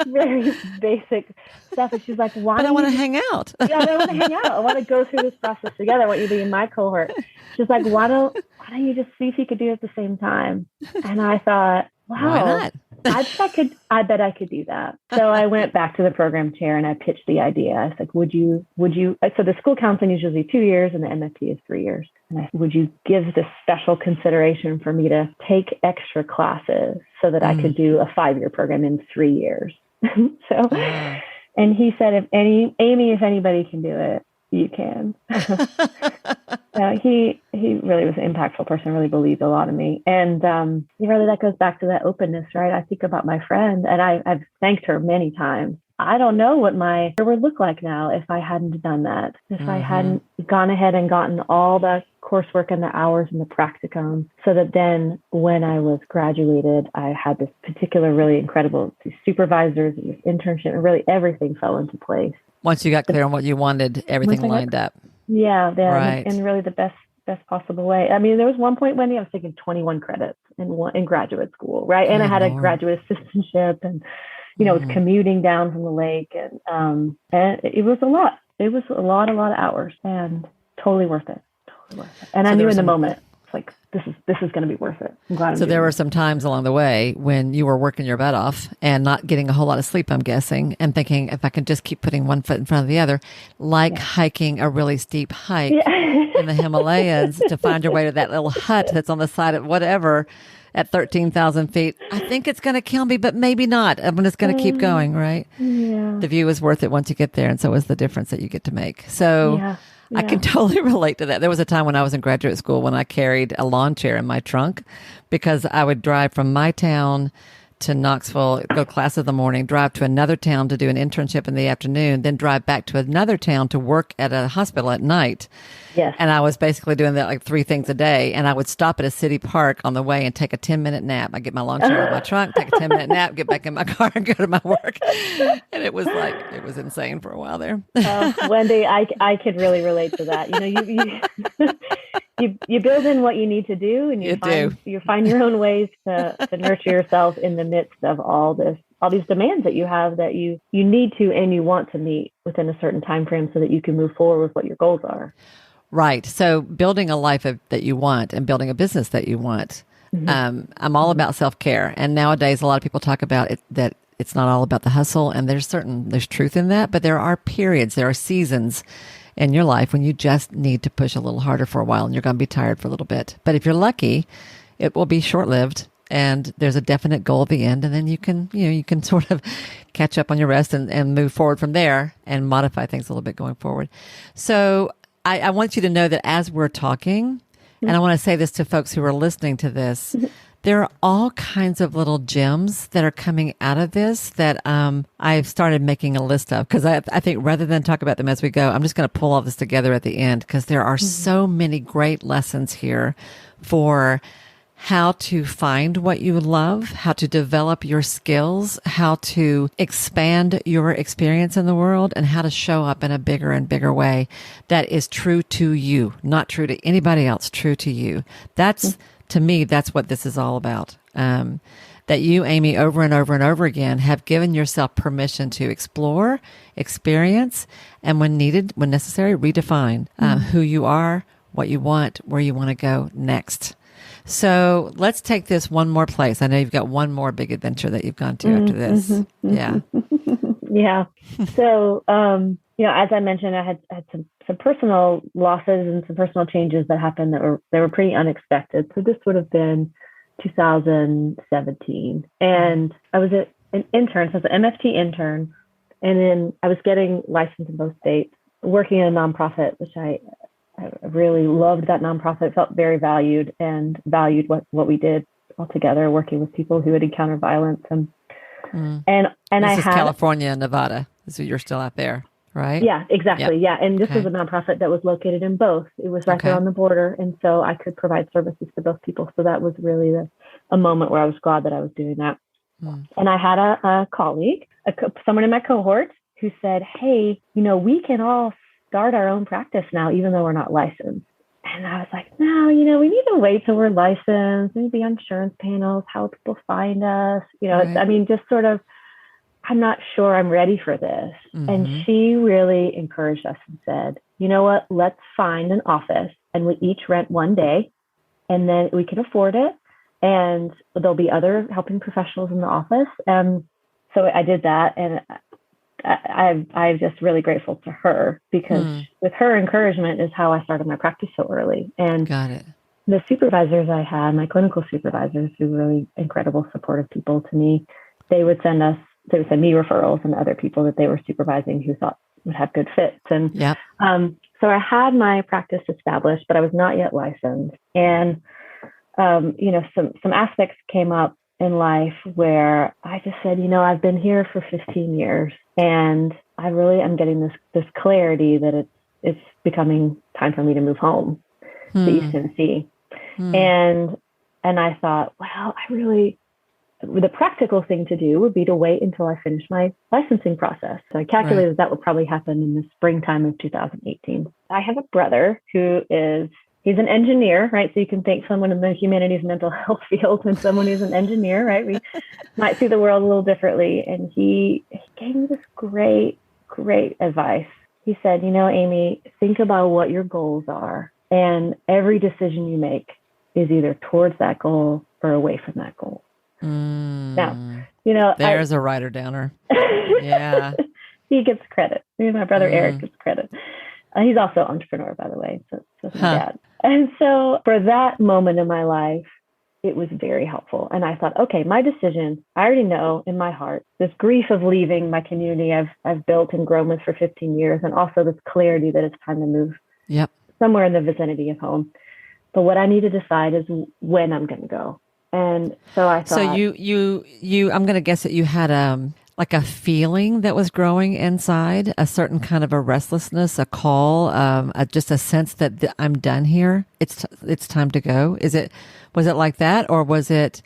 very basic stuff. And she's like, why? But I want to hang out. Yeah, I want to hang out. I want to go through this process together. I want you to be in my cohort. She's like, why don't you just see if you could do it at the same time? And I thought, wow, why not? I bet I could do that. So I went back to the program chair and I pitched the idea. I was like, would you, so the school counseling is usually 2 years and the MFT is 3 years. And I said, would you give this special consideration for me to take extra classes so that I could do a 5-year program in 3 years? And he said, Amy, if anybody can do it, you can. He really was an impactful person, really believed a lot in me. And really that goes back to that openness, right? I think about my friend and I've thanked her many times. I don't know what my career would look like now if I hadn't done that, if I hadn't gone ahead and gotten all the coursework and the hours and the practicum, so that then when I was graduated, I had this particular really incredible supervisors and this internship, and really everything fell into place. Once you got clear on what you wanted, everything lined up. Yeah, right. In really the best possible way. I mean, there was one point, Wendy, I was taking 21 credits in graduate school, right? And I had a graduate assistantship and, was commuting down from the lake and it was a lot. It was a lot of hours and totally worth it. And so I knew in the moment, it's like, this is going to be worth it. I'm glad. So there were some times along the way when you were working your butt off and not getting a whole lot of sleep, I'm guessing, and thinking, if I can just keep putting one foot in front of the other, like hiking a really steep hike in the Himalayas to find your way to that little hut that's on the side of whatever at 13,000 feet. I think it's going to kill me, but maybe not. I'm just going to keep going, right? Yeah. The view is worth it once you get there. And so is the difference that you get to make. So I can totally relate to that. There was a time when I was in graduate school when I carried a lawn chair in my trunk because I would drive from my town to Knoxville, go class in the morning, drive to another town to do an internship in the afternoon, then drive back to another town to work at a hospital at night. Yes. And I was basically doing that like 3 things a day. And I would stop at a city park on the way and take a 10-minute nap. I get my lawn chair out of my trunk, take a 10-minute nap, get back in my car and go to my work. And it was insane for a while there. Wendy, I could really relate to that. You build in what you need to do, and you find your own ways to nurture yourself in the midst of all these demands that you have that you need to and you want to meet within a certain time frame so that you can move forward with what your goals are. Right. So building a life that you want and building a business that you want. I'm all about self-care. And nowadays, a lot of people talk about it, that it's not all about the hustle. And there's truth in that, but there are periods, there are seasons in your life when you just need to push a little harder for a while and you're going to be tired for a little bit. But if you're lucky it will be short-lived. And there's a definite goal at the end, and then you can sort of catch up on your rest and move forward from there and modify things a little bit going forward. So I want you to know that as we're talking, and I want to say this to folks who are listening to this, there are all kinds of little gems that are coming out of this that I've started making a list of, because I think rather than talk about them as we go, I'm just going to pull all this together at the end, because there are so many great lessons here for how to find what you love, how to develop your skills, how to expand your experience in the world, and how to show up in a bigger and bigger way that is true to you, not true to anybody else, true to you. That's, to me, that's what this is all about. That you, Amy, over and over and over again, have given yourself permission to explore, experience, and when needed, when necessary, redefine who you are, what you want, where you want to go next. So let's take this one more place. I know you've got one more big adventure that you've gone to after this. Yeah. Yeah. So, as I mentioned, I had some personal losses and some personal changes that happened that were pretty unexpected. So this would have been 2017. And I was an intern, so I was an MFT intern. And then I was getting licensed in both states, working in a nonprofit, which I really loved that nonprofit, felt very valued and valued what we did all together, working with people who had encountered violence. And this is California and Nevada. So you're still out there, right? Yeah, exactly. Yep. Yeah. And this was a nonprofit that was located in both. It was right there on the border. And so I could provide services to both people. So that was really a moment where I was glad that I was doing that. And I had a colleague, someone in my cohort who said, hey, we can all start our own practice now, even though we're not licensed. And I was like, no, we need to wait till we're licensed. We need to be on insurance panels. How will people find us? Right. Just sort of, I'm not sure I'm ready for this. And she really encouraged us and said, you know what, let's find an office and we each rent one day and then we can afford it. And there'll be other helping professionals in the office. And so I did that. And I'm just really grateful to her, because with her encouragement is how I started my practice so early. And got it. The supervisors I had, my clinical supervisors, who were really incredible, supportive people to me, they would send me referrals and other people that they were supervising who thought would have good fits. And so I had my practice established, but I was not yet licensed. And some aspects came up in life where I just said, I've been here for 15 years and I really am getting this clarity that it's becoming time for me to move home to East Tennessee. And I thought, well, the practical thing to do would be to wait until I finish my licensing process. So I calculated that would probably happen in the springtime of 2018. I have a brother he's an engineer, right? So you can think someone in the humanities mental health field and someone who's an engineer, right? We might see the world a little differently. And he gave me this great, great advice. He said, Amy, think about what your goals are. And every decision you make is either towards that goal or away from that goal. Now, there's a writer downer. Yeah. He gets credit. My brother Eric gets credit. He's also an entrepreneur, by the way. So my dad. And so for that moment in my life, it was very helpful. And I thought, okay, my decision, I already know in my heart, this grief of leaving my community I've built and grown with for 15 years, and also this clarity that it's time to move somewhere in the vicinity of home. But what I need to decide is when I'm going to go. And so I thought. So you I'm going to guess that you had like a feeling that was growing inside, a certain kind of a restlessness, a call, just a sense that I'm done here. It's time to go. Was it like that? Or was it,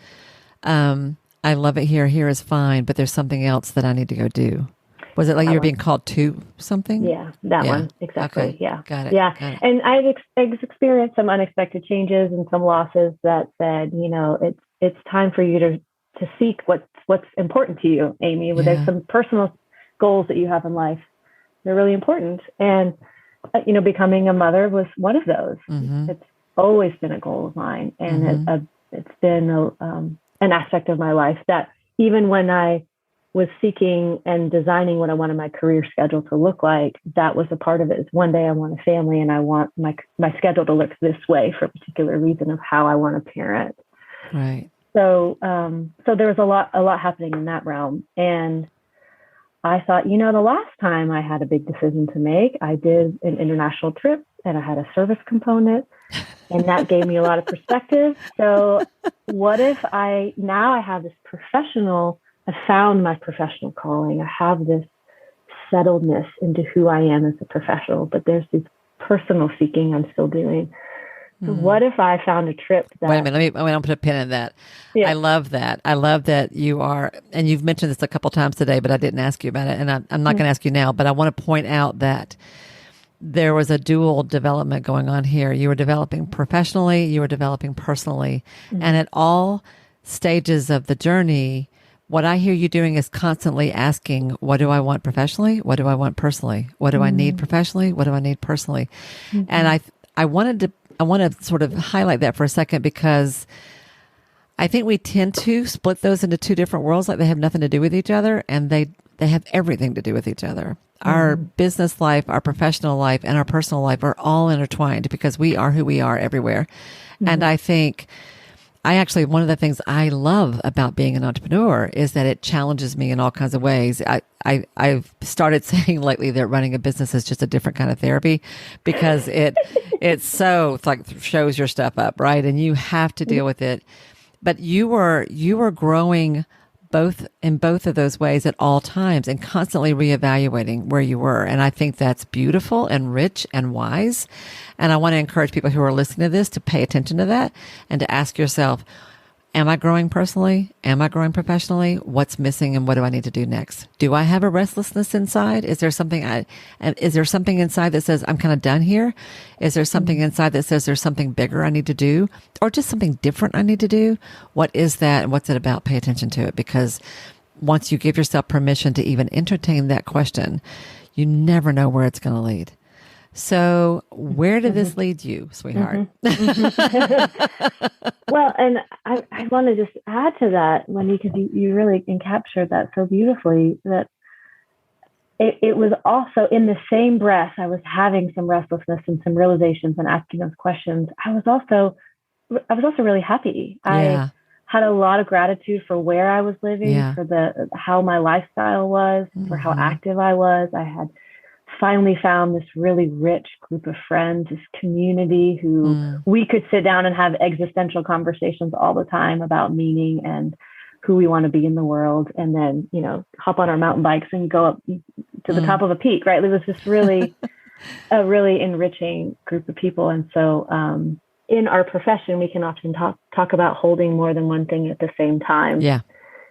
I love it here. Here is fine, but there's something else that I need to go do. Was it like you were being called to something? Yeah, that one. Exactly. Okay. Yeah. Got it. Yeah. Got it. And I've experienced some unexpected changes and some losses that said, it's time for you to seek what's important to you, Amy. Well, there's some personal goals that you have in life. They're really important. And, becoming a mother was one of those. It's always been a goal of mine. And it's been an aspect of my life that even when I was seeking and designing what I wanted my career schedule to look like, that was a part of it. Is one day I want a family and I want my schedule to look this way for a particular reason of how I want to parent. Right. So there was a lot happening in that realm. And I thought, the last time I had a big decision to make, I did an international trip and I had a service component, and that gave me a lot of perspective. So what if now I have this I found my professional calling. I have this settledness into who I am as a professional, but there's this personal seeking I'm still doing. So what if I found a trip that... Wait a minute. I'll put a pin in that. Yeah. I love that. I love that you are, and you've mentioned this a couple times today, but I didn't ask you about it. And I'm not going to ask you now, but I want to point out that there was a dual development going on here. You were developing professionally, you were developing personally. And at all stages of the journey, what I hear you doing is constantly asking, what do I want professionally? What do I want personally? What do I need professionally? What do I need personally? And I want to sort of highlight that for a second, because I think we tend to split those into two different worlds, like they have nothing to do with each other, and they have everything to do with each other. Our business life, our professional life, and our personal life are all intertwined because we are who we are everywhere. And I think one of the things I love about being an entrepreneur is that it challenges me in all kinds of ways. I've started saying lately that running a business is just a different kind of therapy, because it's like shows your stuff up, right? And you have to deal with it. But you were growing in both of those ways at all times and constantly reevaluating where you were. And I think that's beautiful and rich and wise. And I want to encourage people who are listening to this to pay attention to that and to ask yourself, am I growing personally? Am I growing professionally? What's missing and what do I need to do next? Do I have a restlessness inside? Is there something inside that says I'm kind of done here? Is there something inside that says there's something bigger I need to do, or just something different I need to do? What is that and what's it about? Pay attention to it, because once you give yourself permission to even entertain that question, you never know where it's going to lead. So where did this lead you, sweetheart? Well, and I want to just add to that, Wendy, because you really encaptured that so beautifully, that it was also in the same breath I was having some restlessness and some realizations and asking those questions. I was also really happy. Yeah. I had a lot of gratitude for where I was living, for how my lifestyle was, for how active I was. I had finally found this really rich group of friends, this community who we could sit down and have existential conversations all the time about meaning and who we want to be in the world. And then, hop on our mountain bikes and go up to the top of a peak, right? It was just really a really enriching group of people. And so in our profession, we can often talk about holding more than one thing at the same time. Yeah.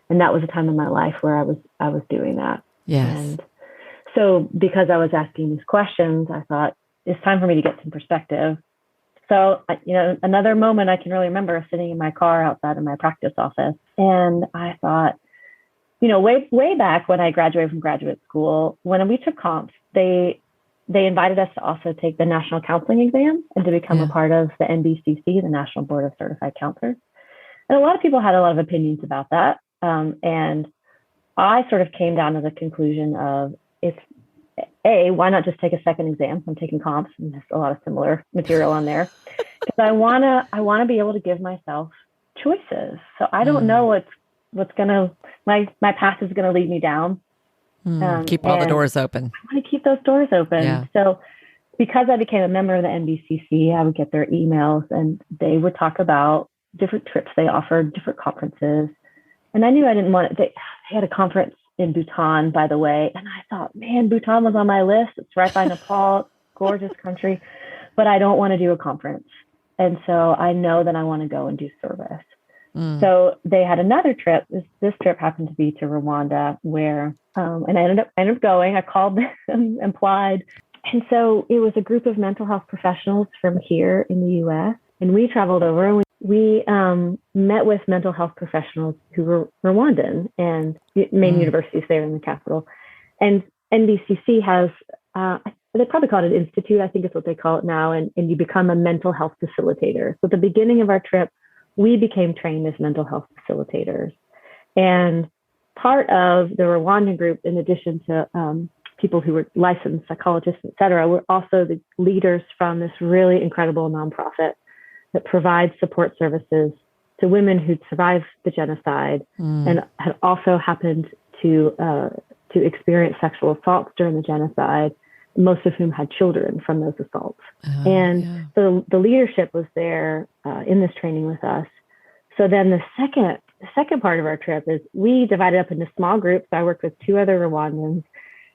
And that was a time in my life where I was doing that. Yes. And so because I was asking these questions, I thought it's time for me to get some perspective. So, another moment I can really remember sitting in my car outside of my practice office. And I thought, way back when I graduated from graduate school, when we took comps, they invited us to also take the national counseling exam and to become a part of the NBCC, the National Board of Certified Counselors. And a lot of people had a lot of opinions about that. And I sort of came down to the conclusion of, why not just take a second exam? I'm taking comps and there's a lot of similar material on there, because I want to be able to give myself choices. So I don't know what's my path is going to lead me down. Keep all the doors open. I want to keep those doors open. Yeah. So because I became a member of the NBCC, I would get their emails and they would talk about different trips they offered, different conferences. And I knew I didn't want it. They had a conference in Bhutan, by the way. And I thought, man, Bhutan was on my list. It's right by Nepal, gorgeous country, but I don't want to do a conference. And so I know that I want to go and do service. So they had another trip. This trip happened to be to Rwanda, where, and I ended up going. I called them, applied. And so it was a group of mental health professionals from here in the U.S. And we traveled over and we met with mental health professionals who were Rwandan and main universities there in the capital. And NBCC has, they probably call it an institute. I think it's what they call it now. And you become a mental health facilitator. So at the beginning of our trip, we became trained as mental health facilitators. And part of the Rwandan group, in addition to people who were licensed psychologists, et cetera, were also the leaders from this really incredible nonprofit that provides support services women who'd survived the genocide and had also happened to experience sexual assaults during the genocide, most of whom had children from those assaults. So the leadership was there in this training with us. So then the second part of our trip is we divided up into small groups. I worked with 2 other Rwandans,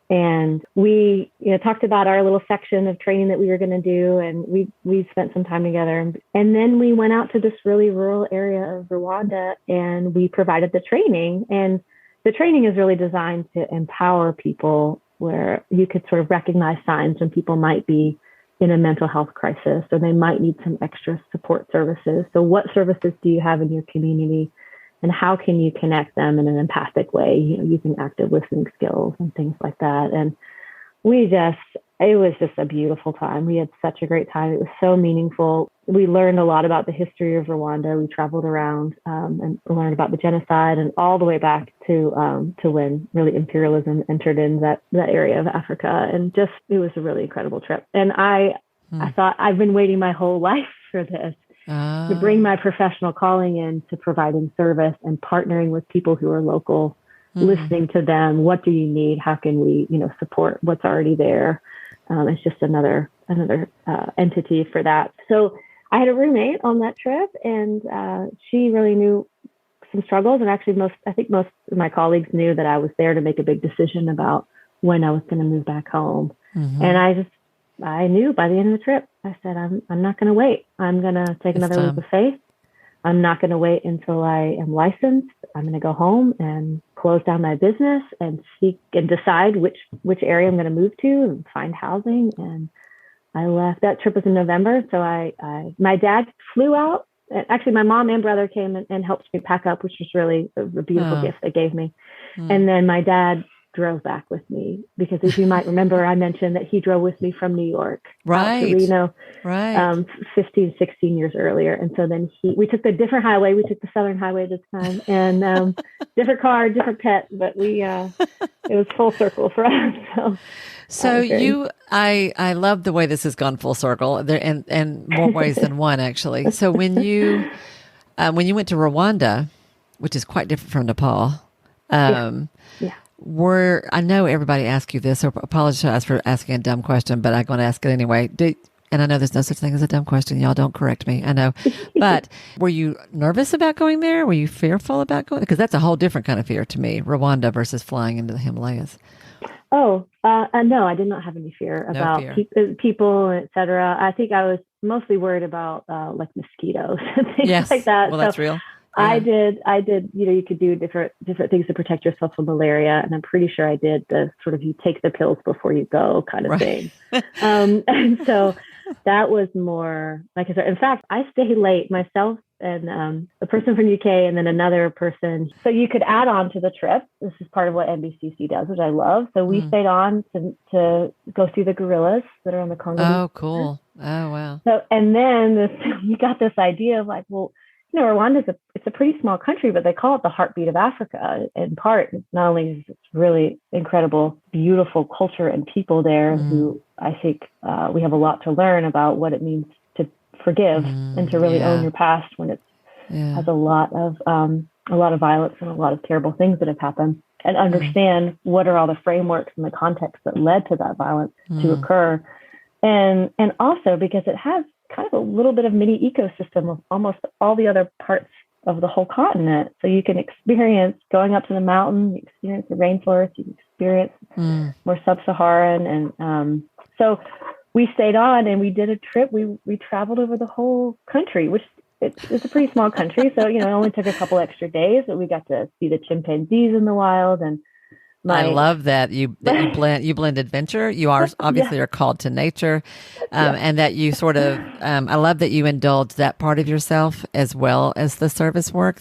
and we talked about our little section of training that we were going to do, and we spent some time together. And then we went out to this really rural area of Rwanda, and we provided the training. And the training is really designed to empower people, where you could sort of recognize signs when people might be in a mental health crisis, or they might need some extra support services. So what services do you have in your community, and how can you connect them in an empathic way, using active listening skills and things like that. And it was just a beautiful time. We had such a great time. It was so meaningful. We learned a lot about the history of Rwanda. We traveled around and learned about the genocide, and all the way back to when really imperialism entered in that area of Africa. And it was a really incredible trip. And I thought, I've been waiting my whole life for this, to bring my professional calling in to providing service and partnering with people who are local, listening to them. What do you need? How can we, support what's already there? It's just another entity for that. So I had a roommate on that trip, and she really knew some struggles. And actually, I think most of my colleagues knew that I was there to make a big decision about when I was going to move back home. And I knew by the end of the trip, I said, I'm not going to wait. I'm going to take another leap of faith. I'm not going to wait until I am licensed. I'm going to go home and close down my business and seek and decide which area I'm going to move to and find housing. And I left. That trip was in November. So my dad flew out. Actually, my mom and brother came and helped me pack up, which was really a beautiful gift they gave me. And then my dad drove back with me, because as you might remember, I mentioned that he drove with me from New York out to Reno, 15, 16 years earlier. And so then we took the different highway. We took the Southern Highway this time, and different car, different pet, but it was full circle for us. So I love the way this has gone full circle there, and more ways than one, actually. So when you went to Rwanda, which is quite different from Nepal, I know everybody asks you this, so apologize for asking a dumb question, but I'm going to ask it anyway. And I know there's no such thing as a dumb question. Y'all don't correct me. I know. But were you nervous about going there? Were you fearful about going? Because that's a whole different kind of fear to me, Rwanda versus flying into the Himalayas. No, I did not have any fear about people, et cetera. I think I was mostly worried about like mosquitoes and things like that. Well, that's real. I did, you could do different things to protect yourself from malaria. And I'm pretty sure I did the sort of, you take the pills before you go kind of thing. And so that was more, like I said, in fact, I stayed late myself and a person from UK and then another person. So you could add on to the trip. This is part of what NBCC does, which I love. So we stayed on to go through the gorillas that are on the Congo. Oh, cool. Oh, wow. So, and then we got this idea of like, well, Rwanda it's a pretty small country, but they call it the heartbeat of Africa. In part, not only is it really incredible, beautiful culture and people there who I think we have a lot to learn about what it means to forgive and to really own your past when it has a lot of violence and a lot of terrible things that have happened, and understand what are all the frameworks and the context that led to that violence to occur, and also because it has kind of a little bit of mini ecosystem of almost all the other parts of the whole continent. So you can experience going up to the mountain, you experience the rainforest, you can experience more sub-Saharan. And so we stayed on and we did a trip. We traveled over the whole country, which it's a pretty small country. So, it only took a couple extra days, but we got to see the chimpanzees in the wild. And I love that you blend adventure. You are obviously are called to nature, and that you sort of. I love that you indulge that part of yourself as well as the service work.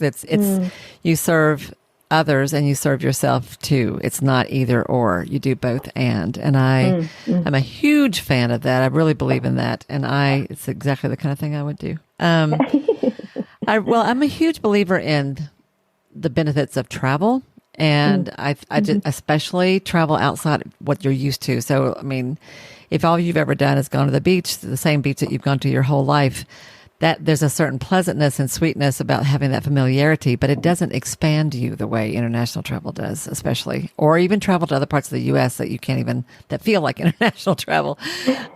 You serve others and you serve yourself too. It's not either or. You do both and I'm a huge fan of that. I really believe in that, and it's exactly the kind of thing I would do. I'm a huge believer in the benefits of travel. And I just especially travel outside what you're used to. So, I mean, if all you've ever done is gone to the beach, the same beach that you've gone to your whole life, that there's a certain pleasantness and sweetness about having that familiarity, but it doesn't expand you the way international travel does, especially, or even travel to other parts of the U.S. that you can't even, that feel like international travel.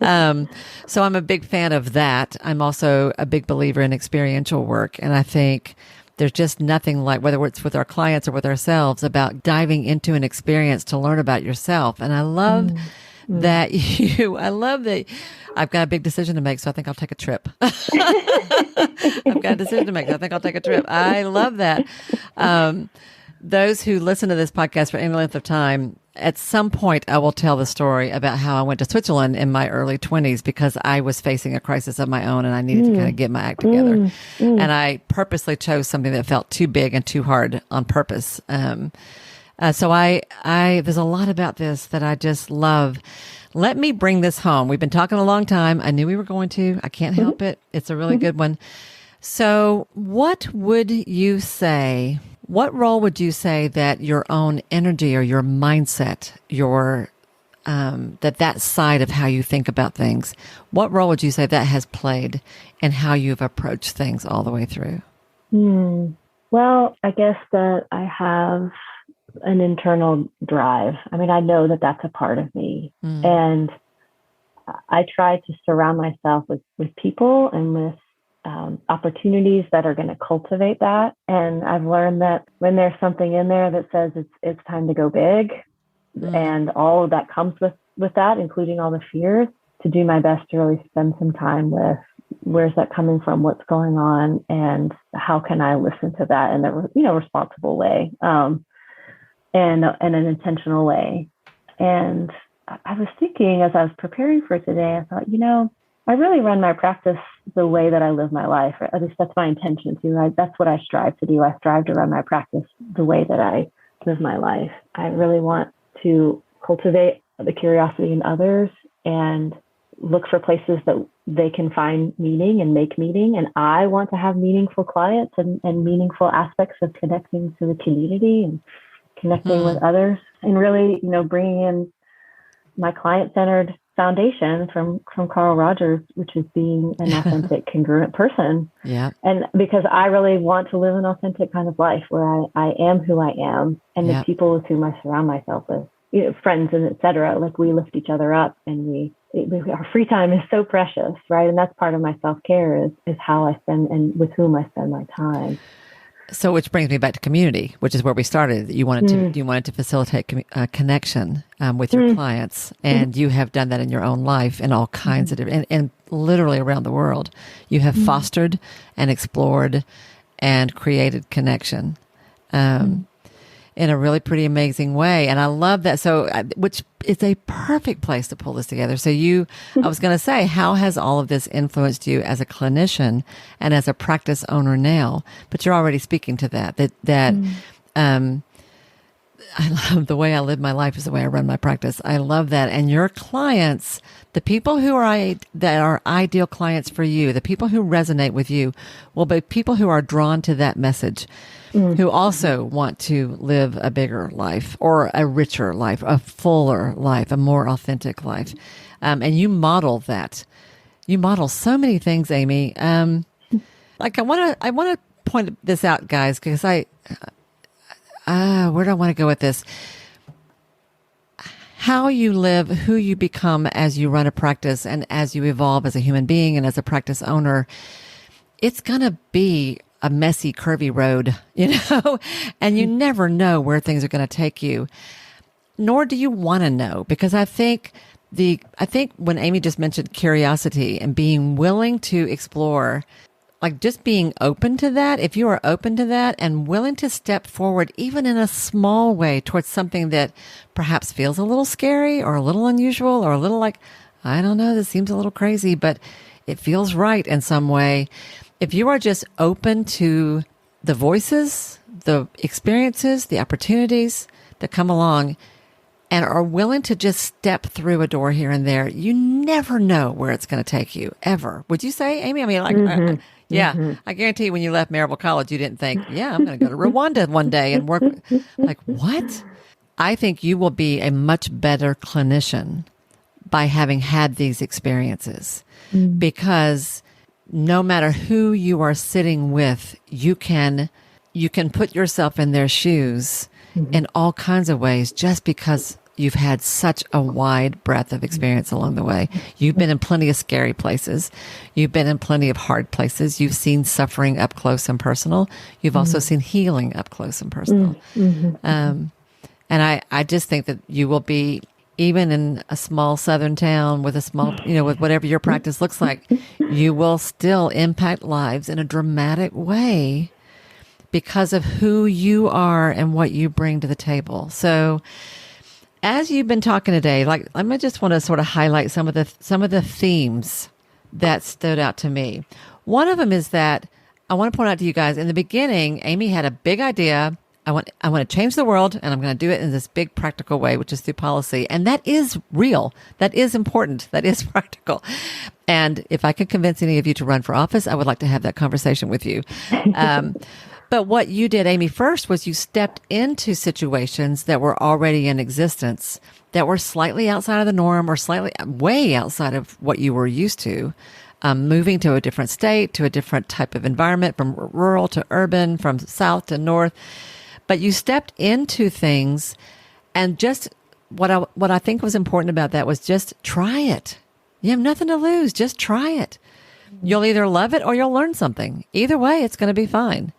So I'm a big fan of that. I'm also a big believer in experiential work. And I think there's just nothing like, whether it's with our clients or with ourselves, about diving into an experience to learn about yourself. And I love that I love that I've got a big decision to make, so I think I'll take a trip. I've got a decision to make, so I think I'll take a trip. I love that. Those who listen to this podcast for any length of time, at some point I will tell the story about how I went to Switzerland in my early 20s because I was facing a crisis of my own and I needed to kind of get my act together. And I purposely chose something that felt too big and too hard on purpose. So I there's a lot about this that I just love. Let me bring this home. We've been talking a long time. I knew we were going to. I can't help it. It's a really good one. So what would you say, what role would you say that your own energy or your mindset, your that side of how you think about things, what role would you say that has played in how you've approached things all the way through? Well, I guess that I have an internal drive. I mean, I know that that's a part of me. And I try to surround myself with people and with opportunities that are going to cultivate that. And I've learned that when there's something in there that says it's time to go big, and all of that comes with that, including all the fears, to do my best to really spend some time with where's that coming from, what's going on, and how can I listen to that in a responsible way, and an intentional way. And I was thinking as I was preparing for today, I thought, I really run my practice the way that I live my life. Or at least that's my intention too. That's what I strive to do. I strive to run my practice the way that I live my life. I really want to cultivate the curiosity in others and look for places that they can find meaning and make meaning. And I want to have meaningful clients and meaningful aspects of connecting to the community and connecting with others, and really, bringing in my client-centered foundation from Carl Rogers, which is being an authentic, congruent person. Yeah. And because I really want to live an authentic kind of life where I am who I am, and the people with whom I surround myself with, friends and et cetera, like we lift each other up, and our free time is so precious, right? And that's part of my self-care is how I spend and with whom I spend my time. So, which brings me back to community, which is where we started. You wanted to facilitate connection with your clients, and you have done that in your own life in all kinds of different, and literally around the world. You have fostered and explored and created connection in a really pretty amazing way, and I love that. So, which is a perfect place to pull this together. So, I was going to say, how has all of this influenced you as a clinician and as a practice owner now? But you're already speaking to that. I love the way I live my life is the way I run my practice. I love that. And your clients, the people that are ideal clients for you, the people who resonate with you, will be people who are drawn to that message, who also want to live a bigger life or a richer life, a fuller life, a more authentic life. And you model that. You model so many things, Amy. I want to point this out, guys, because where do I want to go with this? How you live, who you become as you run a practice and as you evolve as a human being and as a practice owner, it's going to be a messy, curvy road, and you never know where things are going to take you, nor do you want to know, because I think when Amy just mentioned curiosity and being willing to explore, like just being open to that, if you are open to that and willing to step forward, even in a small way, towards something that perhaps feels a little scary or a little unusual or a little like, I don't know, this seems a little crazy, but it feels right in some way. If you are just open to the voices, the experiences, the opportunities that come along, and are willing to just step through a door here and there, you never know where it's going to take you, ever. Would you say, Amy? I mean, I guarantee you when you left Marable College, you didn't think, I'm going to go to Rwanda one day and work. Like, what? I think you will be a much better clinician by having had these experiences, because no matter who you are sitting with, you can put yourself in their shoes in all kinds of ways just because you've had such a wide breadth of experience along the way. You've been in plenty of scary places. You've been in plenty of hard places. You've seen suffering up close and personal. You've also seen healing up close and personal. And I just think that you will be, even in a small southern town with a small, with whatever your practice looks like, you will still impact lives in a dramatic way because of who you are and what you bring to the table. So as you've been talking today, I just want to sort of highlight some of the themes that stood out to me. One of them is that I want to point out to you guys, in the beginning, Amye had a big idea. I want to change the world, and I'm going to do it in this big practical way, which is through policy. And that is real. That is important. That is practical. And if I could convince any of you to run for office, I would like to have that conversation with you. But what you did, Amye, first was you stepped into situations that were already in existence, that were slightly outside of the norm or slightly way outside of what you were used to. Moving to a different state, to a different type of environment, from rural to urban, from south to north. But you stepped into things, and just what I think was important about that was just try it. You have nothing to lose. Just try it. You'll either love it or you'll learn something. Either way, it's going to be fine.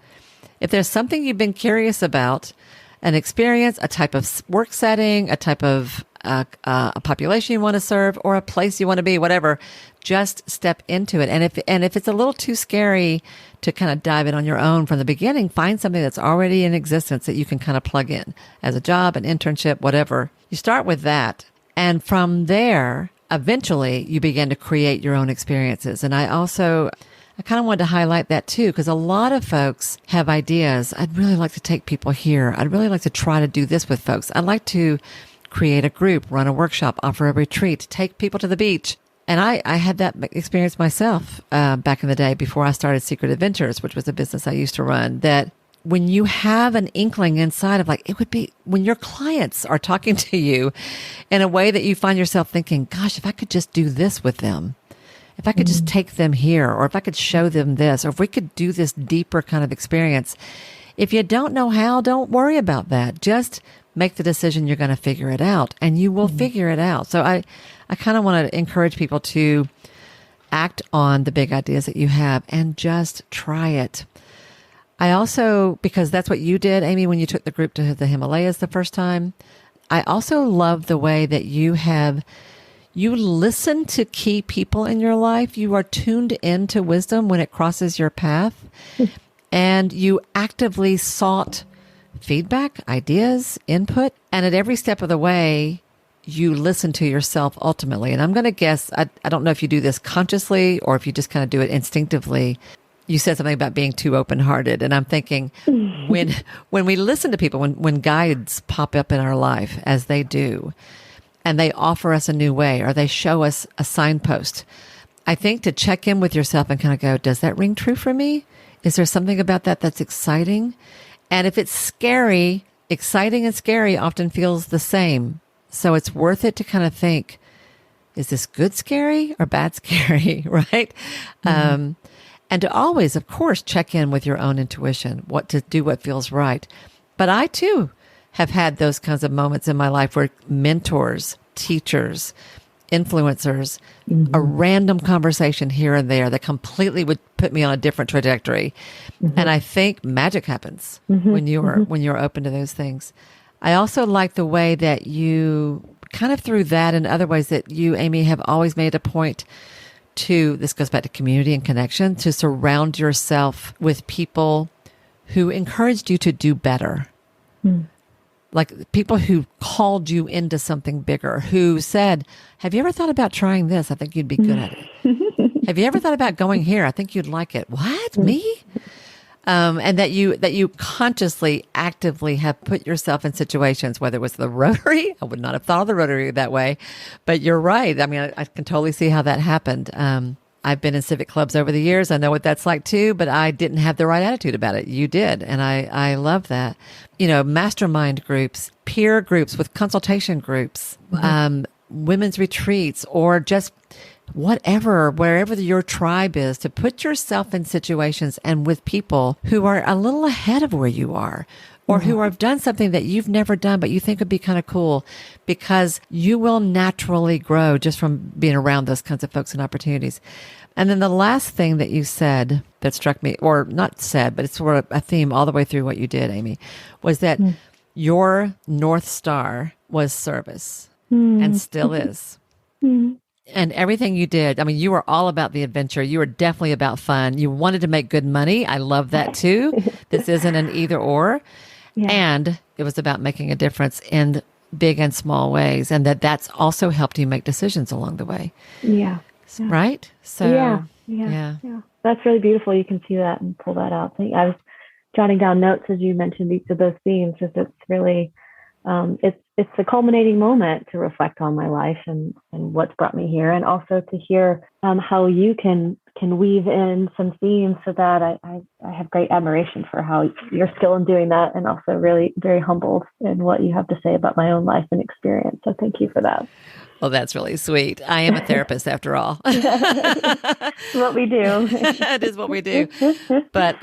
If there's something you've been curious about, an experience, a type of work setting, a type of a population you want to serve, or a place you want to be, whatever, just step into it. And if it's a little too scary to kind of dive in on your own from the beginning, find something that's already in existence that you can kind of plug in as a job, an internship, whatever. You start with that. And from there, eventually you begin to create your own experiences. And I kind of wanted to highlight that too, because a lot of folks have ideas. I'd really like to take people here. I'd really like to try to do this with folks. I'd like to create a group, run a workshop, offer a retreat, take people to the beach. And I had that experience myself back in the day before I started Secret Adventures, which was a business I used to run, that when you have an inkling inside of it would be when your clients are talking to you in a way that you find yourself thinking, gosh, if I could just do this with them, if I could just take them here, or if I could show them this, or if we could do this deeper kind of experience. If you don't know how, don't worry about that. Just make the decision you're going to figure it out, and you will figure it out. So I kind of want to encourage people to act on the big ideas that you have and just try it. I also, because that's what you did, Amye, when you took the group to the Himalayas the first time, I also love the way that you listen to key people in your life. You are tuned into wisdom when it crosses your path, and you actively sought feedback, ideas, input. And at every step of the way, you listen to yourself ultimately. And I'm going to guess, I don't know if you do this consciously or if you just kind of do it instinctively. You said something about being too open-hearted. And I'm thinking when we listen to people, when guides pop up in our life, as they do, and they offer us a new way, or they show us a signpost, I think to check in with yourself and kind of go, does that ring true for me? Is there something about that that's exciting? And if it's scary, exciting and scary often feels the same. So it's worth it to kind of think, is this good scary or bad scary, right? And to always, of course, check in with your own intuition, what to do, what feels right. But I too have had those kinds of moments in my life where mentors, teachers, influencers, a random conversation here and there that completely would put me on a different trajectory. And I think magic happens when you're open to those things. I also like the way that you kind of through that and other ways that you, Amye, have always made a point to, this goes back to community and connection, to surround yourself with people who encouraged you to do better. Like people who called you into something bigger, who said, have you ever thought about trying this? I think you'd be good at it. Have you ever thought about going here? I think you'd like it. What? Me? And that you consciously, actively have put yourself in situations, whether it was the Rotary, I would not have thought of the Rotary that way, but you're right. I mean, I can totally see how that happened. I've been in civic clubs over the years. I know what that's like too, but I didn't have the right attitude about it. You did. And I love that. Mastermind groups, peer groups with consultation groups, women's retreats, or just whatever, wherever your tribe is, to put yourself in situations and with people who are a little ahead of where you are, or who have done something that you've never done, but you think would be kind of cool, because you will naturally grow just from being around those kinds of folks and opportunities. And then the last thing that you said that struck me, or not said, but it's sort of a theme all the way through what you did, Amye, was that your North Star was service and still is. And everything you did, I mean, you were all about the adventure. You were definitely about fun. You wanted to make good money. I love that too. This isn't an either or. Yeah. And it was about making a difference in big and small ways. And that's also helped you make decisions along the way. Yeah. Right? So, yeah. That's really beautiful. You can see that and pull that out. I was jotting down notes as you mentioned each of those themes, because it's really, it's a culminating moment to reflect on my life and what's brought me here, and also to hear how you can weave in some themes, so that I have great admiration for how your skill in doing that, and also really very humbled in what you have to say about my own life and experience. So thank you for that. Well, that's really sweet. I am a therapist after all. It's what we do. It is what we do. But,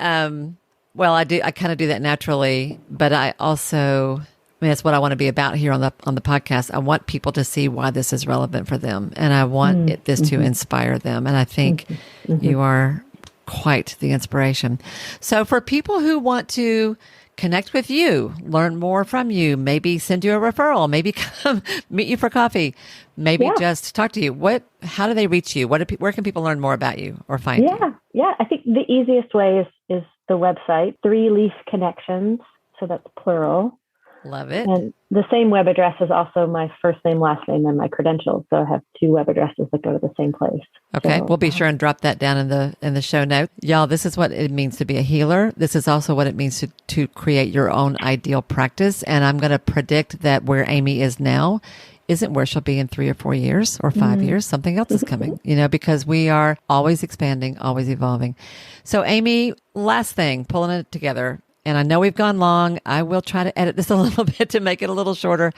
well, I kind of do that naturally, but I also, that's what I want to be about here on the podcast. I want people to see why this is relevant for them, and I want this to inspire them. And I think you are quite the inspiration. So for people who want to connect with you, learn more from you, maybe send you a referral, maybe come meet you for coffee, maybe just talk to you, how do they reach you? Where can people learn more about you or find you? Yeah. I think the easiest way is the website, 3 Leaf Connections. So that's plural. Love it. And the same web address is also my first name, last name, and my credentials. So I have 2 web addresses that go to the same place. Okay. So, we'll be sure and drop that down in the show notes. Y'all, this is what it means to be a healer. This is also what it means to create your own ideal practice. And I'm going to predict that where Amye is now isn't where she'll be in 3 or 4 years or 5 years. Something else is coming, because we are always expanding, always evolving. So Amye, last thing, pulling it together. And I know we've gone long. I will try to edit this a little bit to make it a little shorter,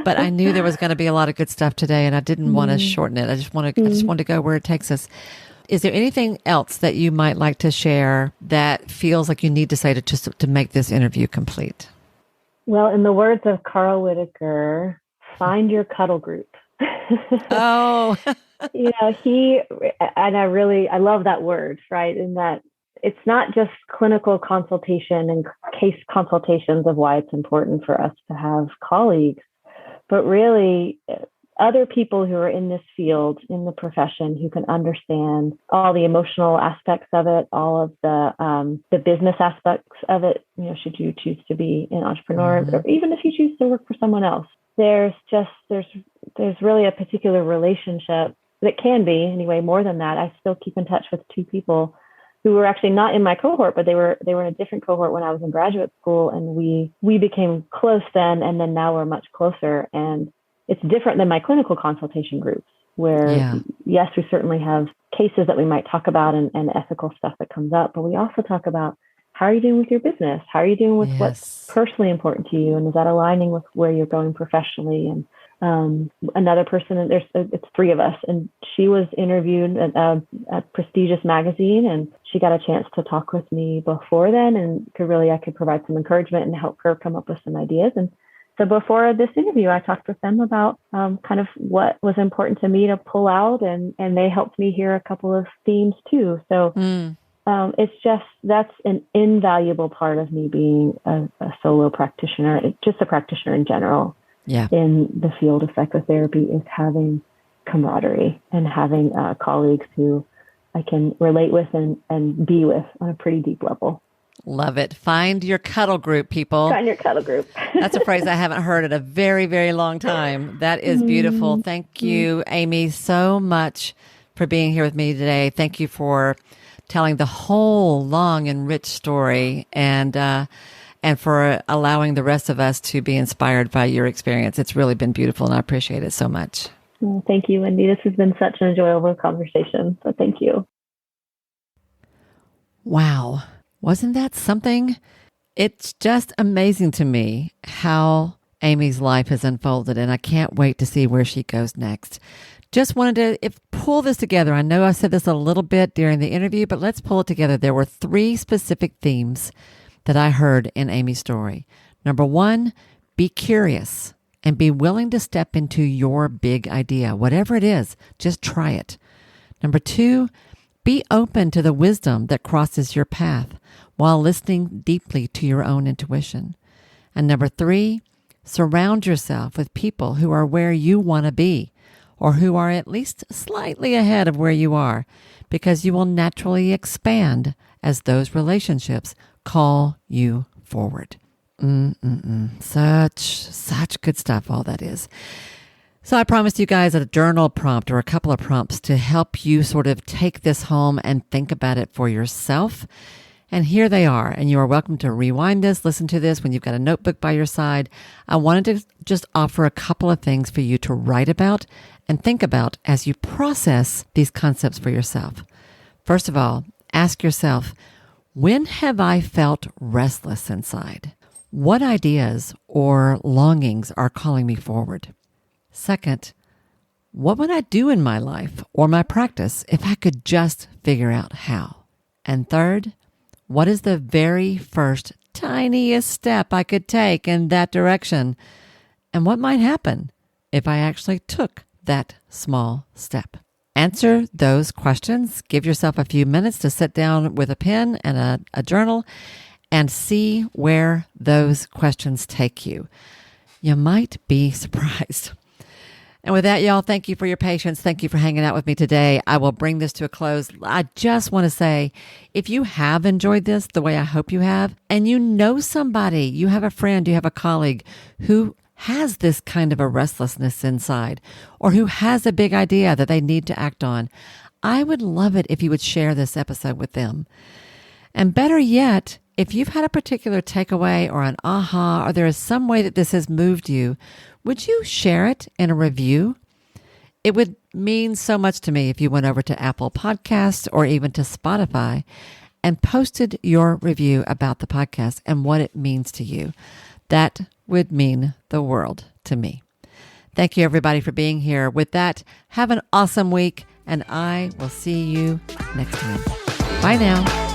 but I knew there was going to be a lot of good stuff today, and I didn't want to shorten it. I just want to go where it takes us. Is there anything else that you might like to share that feels like you need to say to make this interview complete? Well, in the words of Carl Whitaker, find your cuddle group. Oh, I love that word, right? In that it's not just clinical consultation and case consultations of why it's important for us to have colleagues, but really other people who are in this field, in the profession, who can understand all the emotional aspects of it, all of the business aspects of it. Should you choose to be an entrepreneur, or even if you choose to work for someone else, there's really a particular relationship that can be, anyway, more than that. I still keep in touch with 2 people who were actually not in my cohort, but they were in a different cohort when I was in graduate school, and we became close then, and then now we're much closer. And it's different than my clinical consultation groups, where yes, we certainly have cases that we might talk about and ethical stuff that comes up, but we also talk about how are you doing with your business? How are you doing with what's personally important to you? And is that aligning with where you're going professionally? And another person, and it's 3 of us, and she was interviewed at a prestigious magazine, and she got a chance to talk with me before then, and I could provide some encouragement and help her come up with some ideas. And so before this interview, I talked with them about kind of what was important to me to pull out, and they helped me hear a couple of themes too. So it's just, that's an invaluable part of me being a solo practitioner, just a practitioner in general. In the field of psychotherapy, is having camaraderie and having colleagues who I can relate with and be with on a pretty deep level. Love it. Find your cuddle group, people. Find your cuddle group. That's a phrase I haven't heard in a very, very long time. That is beautiful. Thank you, Amye, so much for being here with me today. Thank you for telling the whole long and rich story, and for allowing the rest of us to be inspired by your experience. It's really been beautiful, and I appreciate it so much. Well, thank you, Wendy. This has been such an enjoyable conversation, so thank you. Wow. Wasn't that something? It's just amazing to me how Amy's life has unfolded, and I can't wait to see where she goes next. Just wanted to pull this together. I know I said this a little bit during the interview, but let's pull it together. There were 3 specific themes that I heard in Amy's story. Number 1, be curious and be willing to step into your big idea. Whatever it is, just try it. Number 2, be open to the wisdom that crosses your path while listening deeply to your own intuition. And number 3, surround yourself with people who are where you want to be, or who are at least slightly ahead of where you are, because you will naturally expand as those relationships call you forward. Such good stuff, all that is. So I promised you guys a journal prompt or a couple of prompts to help you sort of take this home and think about it for yourself. And here they are. And you are welcome to rewind this, listen to this when you've got a notebook by your side. I wanted to just offer a couple of things for you to write about and think about as you process these concepts for yourself. First of all, ask yourself, when have I felt restless inside? What ideas or longings are calling me forward? Second, what would I do in my life or my practice if I could just figure out how? And third, what is the very first tiniest step I could take in that direction? And what might happen if I actually took that small step? Answer those questions. Give yourself a few minutes to sit down with a pen and a journal and see where those questions take you. You might be surprised. And with that, y'all, thank you for your patience. Thank you for hanging out with me today. I will bring this to a close. I just want to say, if you have enjoyed this the way I hope you have, and you know somebody, you have a friend, you have a colleague who has this kind of a restlessness inside, or who has a big idea that they need to act on, I would love it if you would share this episode with them. And better yet, if you've had a particular takeaway or an aha, or there is some way that this has moved you, would you share it in a review? It would mean so much to me if you went over to Apple Podcasts or even to Spotify and posted your review about the podcast and what it means to you. That would mean the world to me. Thank you, everybody, for being here. With that, have an awesome week, and I will see you next time. Bye now.